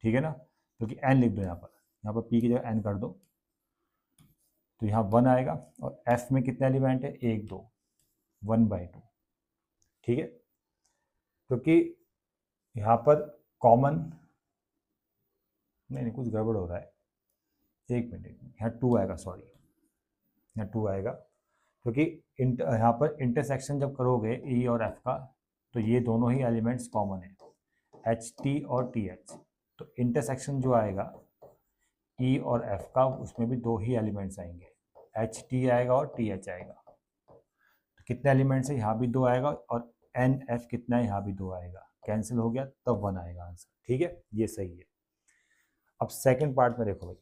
S1: ठीक है ना, क्योंकि एन लिख दो यहाँ पर पी की जगह एन कर दो, तो यहाँ 1 आएगा। और एफ में कितने एलिमेंट है, 1 2, 1/2, ठीक है, क्योंकि यहाँ पर कॉमन नहीं कुछ गड़बड़ हो रहा है, एक मिनट, यहाँ 2 आएगा, सॉरी यहाँ 2 आएगा, क्योंकि यहाँ पर इंटरसेक्शन जब करोगे ई और एफ का तो ये दोनों ही एलिमेंट्स कॉमन है, एच टी और टी एच, तो इंटरसेक्शन जो आएगा ई और एफ का उसमें भी 2 ही एलिमेंट्स आएंगे, एच टी आएगा और टी एच आएगा। तो कितने एलिमेंट्स है, यहाँ भी 2 आएगा, और एन एफ कितना है, यहाँ भी 2 आएगा, कैंसिल हो गया तब 1 आएगा आंसर, ठीक है, ये सही है। अब सेकेंड पार्ट में देखो भाई,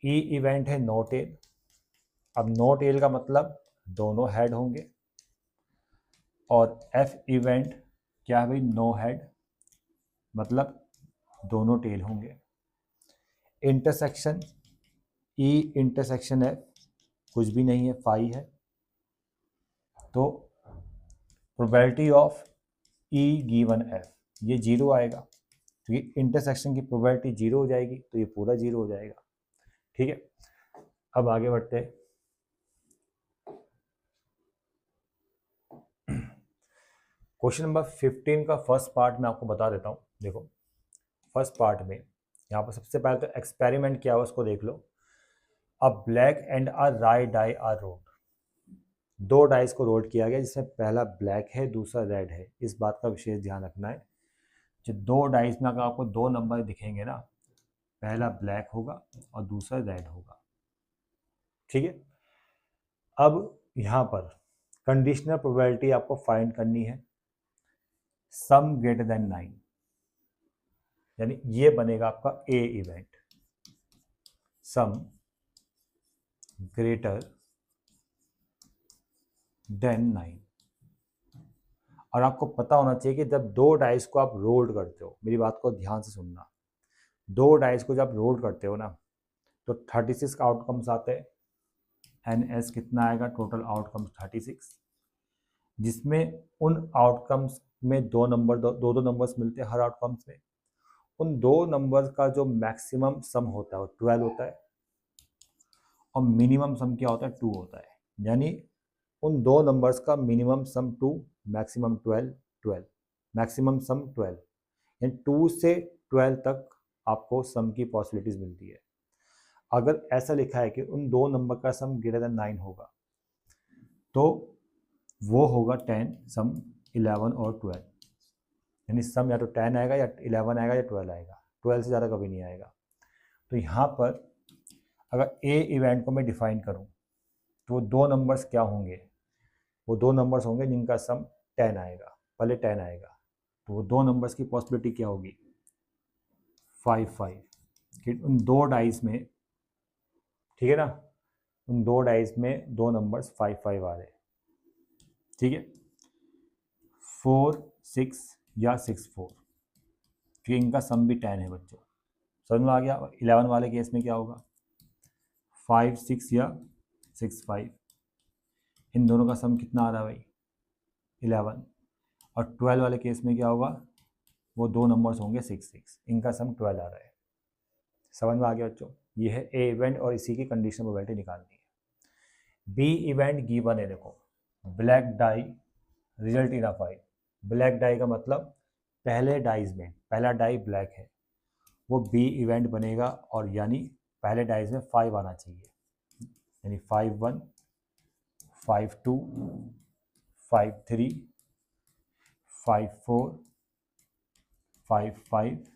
S1: ई इवेंट है नो टेल। अब नो टेल का मतलब दोनों हेड होंगे, और एफ इवेंट क्या है भाई, नो हेड, मतलब दोनों टेल होंगे। इंटरसेक्शन ई इंटरसेक्शन एफ कुछ भी नहीं है, फाई है, तो probability of E given F ये 0 आएगा, क्योंकि इंटरसेक्शन की प्रोबेबिलिटी 0 हो जाएगी तो ये पूरा 0 हो जाएगा, ठीक है। अब आगे बढ़ते हैं, क्वेश्चन नंबर 15 का फर्स्ट पार्ट मैं आपको बता देता हूँ। देखो फर्स्ट पार्ट में यहाँ पर सबसे पहले तो एक्सपेरिमेंट क्या हो उसको देख लो। A black and a right die are rolled, 2 dice को रोल किया गया जिसमें पहला ब्लैक है दूसरा रेड है, इस बात का विशेष ध्यान रखना है। जो 2 डाइस में अगर आपको 2 नंबर दिखेंगे ना, पहला ब्लैक होगा और दूसरा रेड होगा, ठीक है। अब यहाँ पर कंडीशनल प्रोबेबिलिटी आपको फाइंड करनी है, सम ग्रेटर देन 9, यानी ये बनेगा आपका ए इवेंट, सम ग्रेटर देन 9। और आपको पता होना चाहिए कि जब 2 डाइस को आप रोल करते हो, मेरी बात को ध्यान से सुनना, 2 डाइस को जब रोल करते हो ना तो 36 आउटकम्स आते हैं, एन एस कितना आएगा, टोटल आउटकम्स 36, जिसमें उन आउटकम्स में 2 नंबर, 2 नंबर्स मिलते हैं हर आउटकम्स में। उन 2 नंबर्स का जो मैक्सिमम सम होता है वो 12 होता है, और मिनिमम सम क्या होता है, 2 होता है, यानी उन 2 नंबर्स का मिनिमम सम 2, मैक्सिमम 12, 12, मैक्सिमम सम 12, यानी 2 से 12 तक आपको सम की पॉसिबिलिटीज मिलती है। अगर ऐसा लिखा है कि उन 2 नंबर का सम ग्रेटर देन 9 होगा तो वो होगा 10, सम 11 और 12, यानी सम या तो 10 आएगा या 11 आएगा या 12 आएगा, 12 से ज़्यादा कभी नहीं आएगा। तो यहाँ पर अगर ए इवेंट को मैं डिफाइन करूँ तो वो 2 नंबर्स क्या होंगे, वो 2 नंबर्स होंगे जिनका सम 10 आएगा, पहले 10 आएगा, तो वो 2 नंबर्स की पॉसिबिलिटी क्या होगी, 5 5, कि उन 2 डाइस में ठीक है ना। उन दो डाइज में दो नंबर्स 5 5 आ रहे हैं, ठीक है, 4 6 या 6 4, क्योंकि इनका सम भी 10 है बच्चों। समझ में आ गया। 11 वाले केस में क्या होगा, 5 6 या 6 5, इन दोनों का सम कितना आ रहा है भाई, 11। और 12 वाले केस में क्या होगा, वो दो नंबर्स होंगे 6 6, इनका सम 12 आ रहा है। समझ में आ गया बच्चों। ये है ए इवेंट और इसी की कंडीशनल प्रोबेबिलिटी निकालनी है। बी इवेंट गिवन है, देखो black dye result in a 5। Black dye का मतलब पहले डाइज में पहला डाई ब्लैक है, वो बी इवेंट बनेगा, और यानी पहले डाइज में 5 आना चाहिए, यानी 5 1 5 2 5 3 5 4 5 5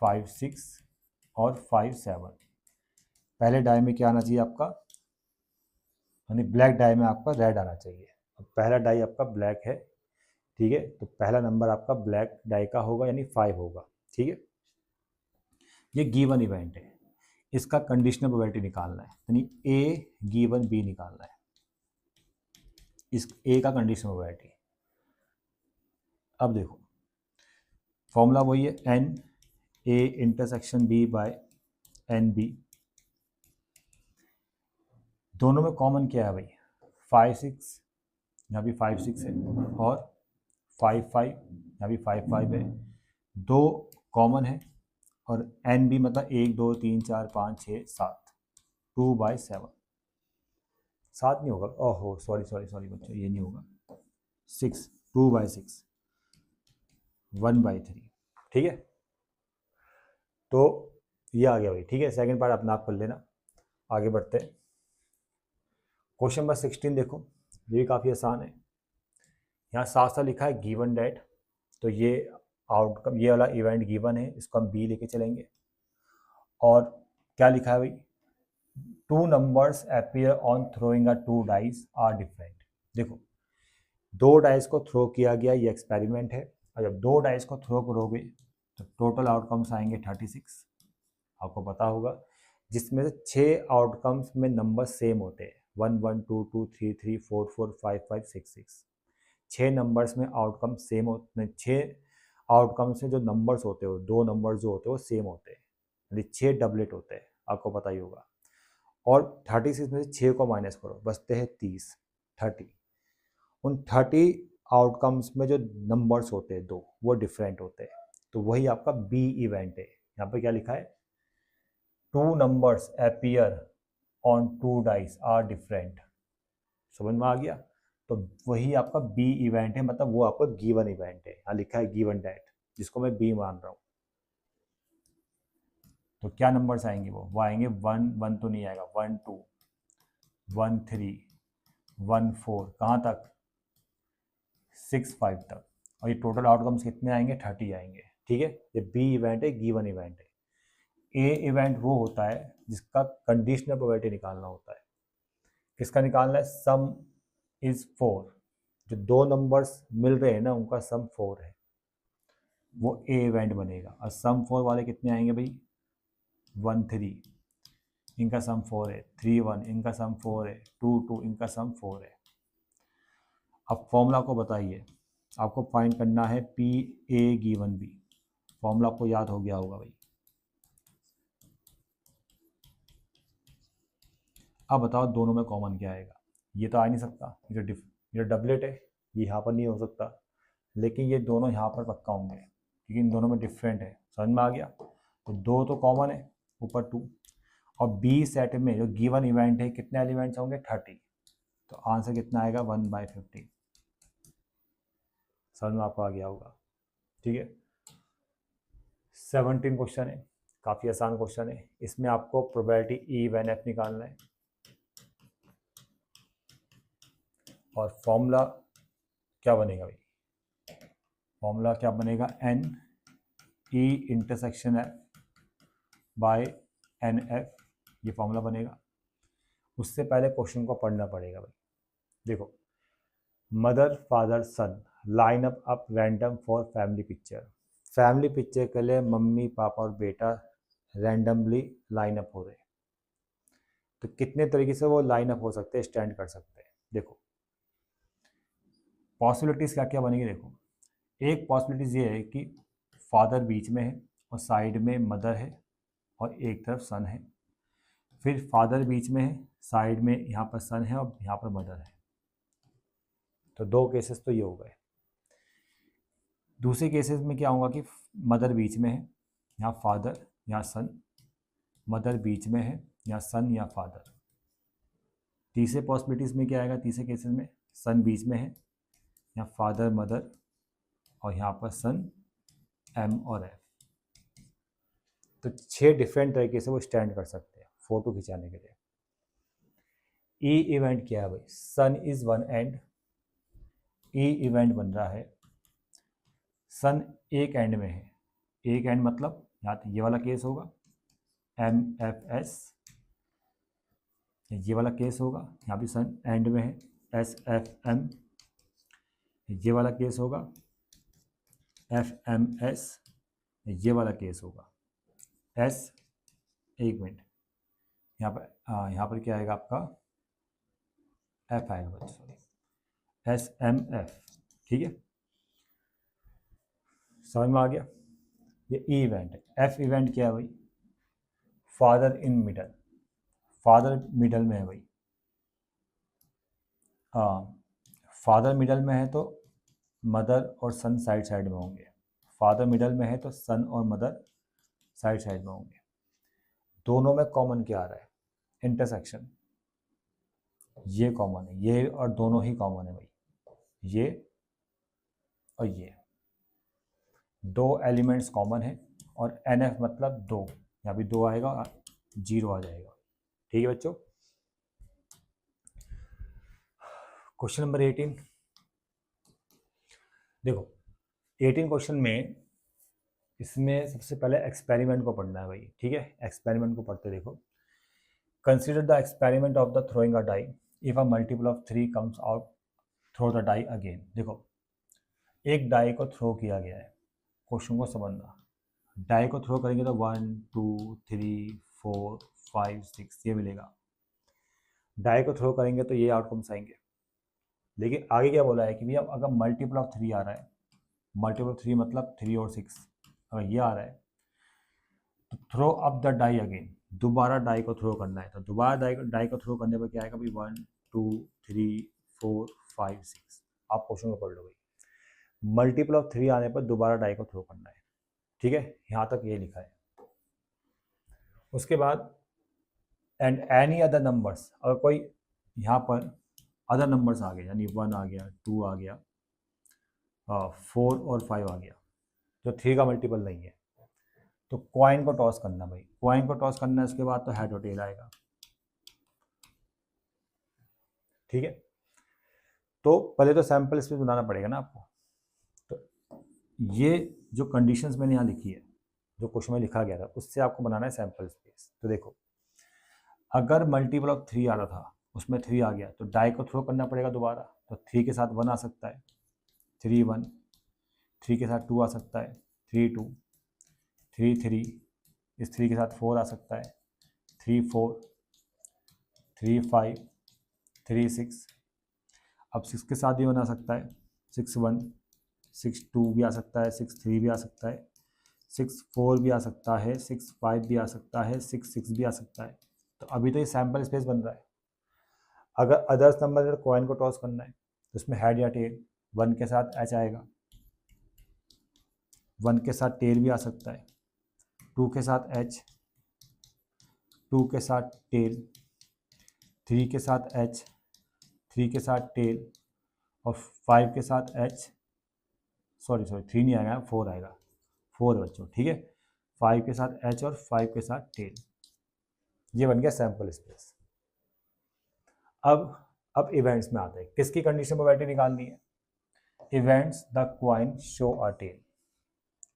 S1: 5 6 और 5 7। पहले डाई में क्या आना चाहिए आपका, यानी ब्लैक डाई में आपका रेड आना चाहिए। अब पहला डाई आपका ब्लैक है, ठीक है, तो पहला नंबर आपका ब्लैक डाई का होगा, यानी 5 होगा, ठीक है। ये गिवन इवेंट है, इसका कंडीशनल प्रोबेबिलिटी निकालना है, यानी ए गिवन बी निकालना है। इस ए का कंडीशनल प्रोबेबिलिटी, अब देखो फॉर्मूला वही है, n A intersection B by n B. दोनों में कॉमन क्या है भाई, 5 6, यहाँ भी 5 6 है, और 5 5, यहाँ भी 5 5 है, दो कॉमन है, और एन बी मतलब 1 2 3 4 5 6 7, 2/7। 7 नहीं होगा, ओहो सॉरी सॉरी सॉरी बच्चों, ये नहीं होगा, 6, 2/6, 1/3, ठीक है। तो ये आ गया भाई, ठीक है। सेकंड पार्ट अपना आप कर लेना। आगे बढ़ते हैं। क्वेश्चन नंबर 16 देखो, ये भी काफ़ी आसान है। यहाँ साफ साफ लिखा है गिवन डेट, तो ये आउटकम, ये वाला इवेंट गिवन है, इसको हम बी लेके चलेंगे। और क्या लिखा है भाई, 2 numbers appear on throwing a 2 dice are different. देखो दो डाइस को थ्रो किया गया, ये एक्सपेरिमेंट है, और जब दो डाइस को थ्रो करोगे तो टोटल आउटकम्स आएंगे 36, आपको पता होगा, जिसमें से 6 आउटकम्स में नंबर सेम होते हैं, 1 1 2 2 3 3 4 4 5 5 6 6। 6 नंबर्स में आउटकम सेम होते हैं, 6 आउटकम्स में जो नंबर्स होते हैं, दो नंबर्स जो होते हैं वो सेम होते हैं, यानी 6 डबलेट होते हैं, आपको पता ही होगा। और 36 में से 6 को माइनस करो, बचते हैं 30 30। उन 30 आउटकम्स में जो नंबर्स होते हैं दो, वो डिफरेंट होते हैं, तो वही आपका बी इवेंट है। यहाँ पे क्या लिखा है, 2 numbers appear on 2 dice are different. समझ में आ गया। तो वही आपका बी इवेंट है, मतलब वो आपका गिवन इवेंट है। यहाँ लिखा है गिवन डेट, जिसको मैं बी मान रहा हूँ। तो क्या नंबर्स आएंगे, वो आएंगे 1 1 तो नहीं आएगा, 1 2 1 3 1 4, कहाँ तक, 6 5 तक। और ये टोटल आउटकम्स कितने आएंगे, 30 आएंगे, ठीक है। ये बी इवेंट है, गिवन इवेंट है। ए इवेंट वो होता है जिसका कंडीशनल प्रोबेबिलिटी निकालना होता है। किसका निकालना है, सम इज 4, जो दो नंबर्स मिल रहे हैं ना, उनका सम 4 है, वो ए इवेंट बनेगा। और सम 4 वाले कितने आएंगे भाई, 1 3, इनका सम 4 है, 3 1, इनका सम 4 है, 2 2, इनका सम 4 है। अब फॉर्मूला को बताइए, आपको फाइंड करना है P A given B. Formula आपको याद हो गया होगा भाई। अब बताओ दोनों में कॉमन क्या आएगा, ये तो आ नहीं सकता, ये डबलेट है, ये यहाँ पर नहीं हो सकता, लेकिन ये दोनों यहाँ पर पक्का होंगे, क्योंकि इन दोनों में डिफरेंट है। समझ में आ गया। तो दो तो कॉमन है, ऊपर 2, और बी सेट में जो गिवन इवेंट है कितने एलिमेंट्स होंगे, 30, तो आंसर कितना आएगा, 1/15। समझ में आपको आ गया होगा, ठीक है। 17 क्वेश्चन है, काफ़ी आसान क्वेश्चन है। इसमें आपको प्रोबेबिलिटी ई वन एफ निकालना है, और फॉर्मूला क्या बनेगा भाई, फॉर्मूला क्या बनेगा, n E intersection F by n F, ये फॉर्मूला बनेगा। उससे पहले क्वेश्चन को पढ़ना पड़ेगा भाई। देखो, mother father son line up random for family picture. Family picture के लिए मम्मी पापा और बेटा रैंडमली लाइन अप हो रहे हैं। तो कितने तरीके से वो लाइन अप हो सकते हैं, स्टैंड कर सकते हैं। देखो पॉसिबिलिटीज़ क्या क्या बनेगी। देखो एक पॉसिबिलिटीज़ ये है कि फादर बीच में है और साइड में मदर है और एक तरफ सन है। फिर फादर बीच में है, साइड में यहाँ पर सन है और यहाँ पर मदर है। तो दो केसेस तो ये हो गए। दूसरे केसेस में क्या होगा कि मदर बीच में है, यहाँ फादर यहाँ सन, मदर बीच में है, यहाँ सन या फादर। तीसरे पॉसिबिलिटीज़ में क्या आएगा, तीसरे केसेस में सन बीच में है, यहाँ फादर मदर और यहाँ पर सन एम और एफ। तो 6 डिफरेंट तरीके से वो स्टैंड कर सकते हैं फोटो खिंचाने के लिए। ई इवेंट क्या है भाई, sum is one and, E event बन रहा है सन एक एंड में है। एक एंड मतलब यहाँ ये वाला केस होगा एम एफ एस, ये वाला केस होगा यहाँ भी सन एंड में है एस एफ एम, ये वाला केस होगा एफ एम एस, ये वाला केस होगा एस, एक मिनट यहाँ पर क्या आएगा आपका एफ आएगा, सॉरी एस एम एफ। ठीक है, समझ में आ गया। ये ई इवेंट है। एफ इवेंट क्या है भाई, father in middle, father middle में है भाई। हाँ, फादर मिडल में है तो मदर और सन साइड साइड में होंगे। फादर मिडल में है तो सन और मदर साइड साइड में होंगे। दोनों में कॉमन क्या आ रहा है, इंटरसेक्शन। ये कॉमन है, ये और दोनों ही कॉमन है भाई, ये और ये दो एलिमेंट्स कॉमन है। और एन एफ मतलब दो, यहाँ भी दो आएगा और 0 आ जाएगा। ठीक है बच्चों। क्वेश्चन नंबर 18 देखो, 18 क्वेश्चन में इसमें सबसे पहले एक्सपेरिमेंट को पढ़ना है भाई। ठीक है, एक्सपेरिमेंट को पढ़ते देखो। Consider the experiment of the throwing a die if a multiple of 3 comes out, throw the die again. देखो एक डाई को थ्रो किया गया है, क्वेश्चन को समझना। डाई को थ्रो करेंगे तो 1 2 3 4 5 6 ये मिलेगा। डाई को थ्रो करेंगे तो ये आउटकम्स आएंगे। लेकिन आगे क्या बोला है कि भैया अगर मल्टीपल ऑफ 3 आ रहा है, मल्टीपल ऑफ 3 मतलब 3 और 6, अगर ये आ रहा है तो throw up the die again, दोबारा डाई को थ्रो करना है। तो दोबारा डाई को थ्रो करने पर क्या आएगा भाई, 1 2 3 4 5 6। आप क्वेश्चन को पढ़ लो भाई, मल्टीपल ऑफ 3 आने पर दोबारा डाई को थ्रो करना है। ठीक है, यहाँ तक ये लिखा है। उसके बाद एंड एनी अदर नंबर्स, अगर कोई यहाँ पर अदर नंबर्स आ गए, यानी 1 आ गया, 2 आ गया, 4 और 5 आ गया, जो 3 का मल्टीपल नहीं है, तो कॉइन को टॉस करना भाई। कॉइन को टॉस करना है, उसके बाद तो हेड और टेल आएगा। ठीक है, तो पहले तो सैंपल स्पेस बनाना पड़ेगा ना आपको। तो ये जो कंडीशंस मैंने यहाँ लिखी है, जो क्वेश्चन में लिखा गया था, उससे आपको बनाना है सैंपल स्पेस। तो देखो अगर मल्टीपल ऑफ 3 आ रहा था, उसमें 3 आ गया, तो डाई को थ्रो करना पड़ेगा दोबारा। तो 3 के साथ 1 आ सकता है, 3 1, 3 के साथ 2 आ सकता है, 3 2, 3 3, इस 3 के साथ 4 आ सकता है, 3 4, 3 5, 3 6। अब 6 के साथ भी 1 आ सकता है, 6 1, 6 2 भी आ सकता है, 6 3 भी आ सकता है, 6 4 भी आ सकता है, 6 5 भी आ सकता है, 6 6 भी आ सकता है। तो अभी तो ये सैम्पल स्पेस बन रहा है। अगर अदर्स नंबर अगर कॉइन को टॉस करना है तो उसमें हेड या टेल, 1 के साथ एच आएगा, 1 के साथ टेल भी आ सकता है, 2 के साथ एच, 2 के साथ टेल, 3 के साथ एच, 3 के साथ टेल और 5 के साथ एच, सॉरी 3 नहीं आएगा, 4 आएगा, 4 बच्चों। ठीक है, 5 के साथ एच और 5 के साथ टेल, ये बन गया सैम्पल स्पेस। अब इवेंट्स में आते हैं, किसकी कंडीशन प्रोबेबिलिटी निकालनी है। Events the coin show a tail,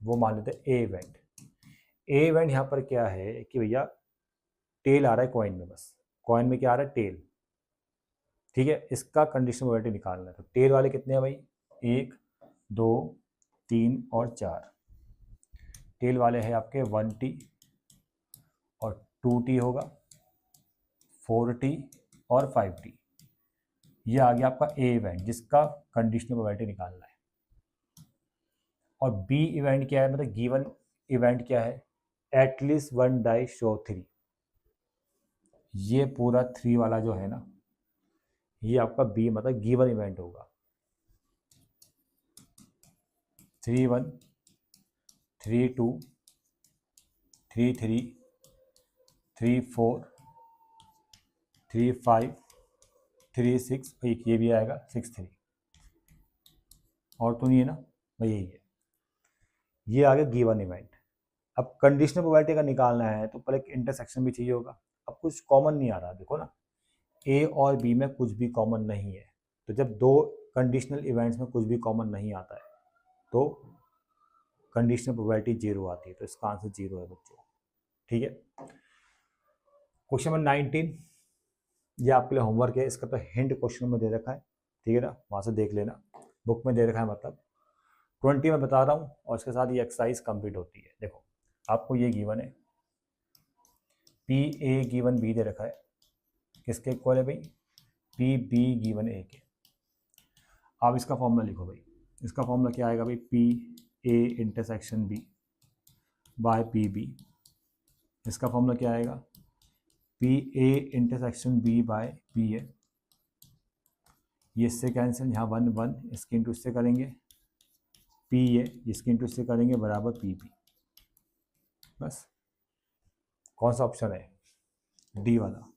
S1: वो मान लेते हैं ए इवेंट। ए इवेंट यहाँ पर क्या है कि भैया टेल आ रहा है कॉइन में, बस कॉइन में क्या आ रहा है, टेल। ठीक है, इसका कंडीशन प्रोबेबिलिटी निकालना है। तो टेल वाले कितने हैं भाई, 1 2 3 और 4। टेल वाले हैं आपके 1T और 2T होगा, 4t और 5t, ये आ गया आपका ए इवेंट जिसका कंडीशनल प्रोबेबिलिटी निकालना है। और बी इवेंट क्या है, मतलब गिवन इवेंट क्या है, एटलीस्ट वन डाई शो 3, ये पूरा 3 वाला जो है ना, ये आपका बी मतलब गिवन इवेंट होगा। 3 1 3 2 3 3 3 4 3 5 3 6, एक ये भी आएगा 6 3, और तो नहीं है ना भाई, यही है, ये आ गया गिवन इवेंट। अब कंडीशनल प्रोबेबिलिटी का निकालना है तो पहले एक इंटरसेक्शन भी चाहिए होगा। अब कुछ कॉमन नहीं आ रहा, देखो ना, ए और बी में कुछ भी कॉमन नहीं है, तो जब दो कंडीशनल इवेंट्स में कुछ भी कॉमन नहीं आता है तो कंडीशनल प्रोबेबिलिटी 0 आती है, तो इसका आंसर 0 है बच्चों। ठीक है, क्वेश्चन नंबर 19, ये आपके लिए होमवर्क है, इसका तो हिंट क्वेश्चन में दे रखा है, ठीक है ना, वहाँ से देख लेना, बुक में दे रखा है, मतलब 20 में बता रहा हूँ, और इसके साथ ये एक्सरसाइज कंप्लीट होती है। देखो आपको ये गिवन है, पी ए गिवन बी दे रखा है, किसके इक्वल है भाई, पी बी गिवन ए के। आप इसका फॉर्मूला लिखो भाई, इसका फॉर्मूला क्या आएगा भाई, P A intersection B by P B, इसका फॉर्मूला क्या आएगा, P A intersection B by P A, ये इससे कैंसिल, यहाँ 1 1, इसके इंटू इससे करेंगे, पी ए इसके इंटू इससे करेंगे बराबर पी बी। बस, कौन सा ऑप्शन है, डी वाला।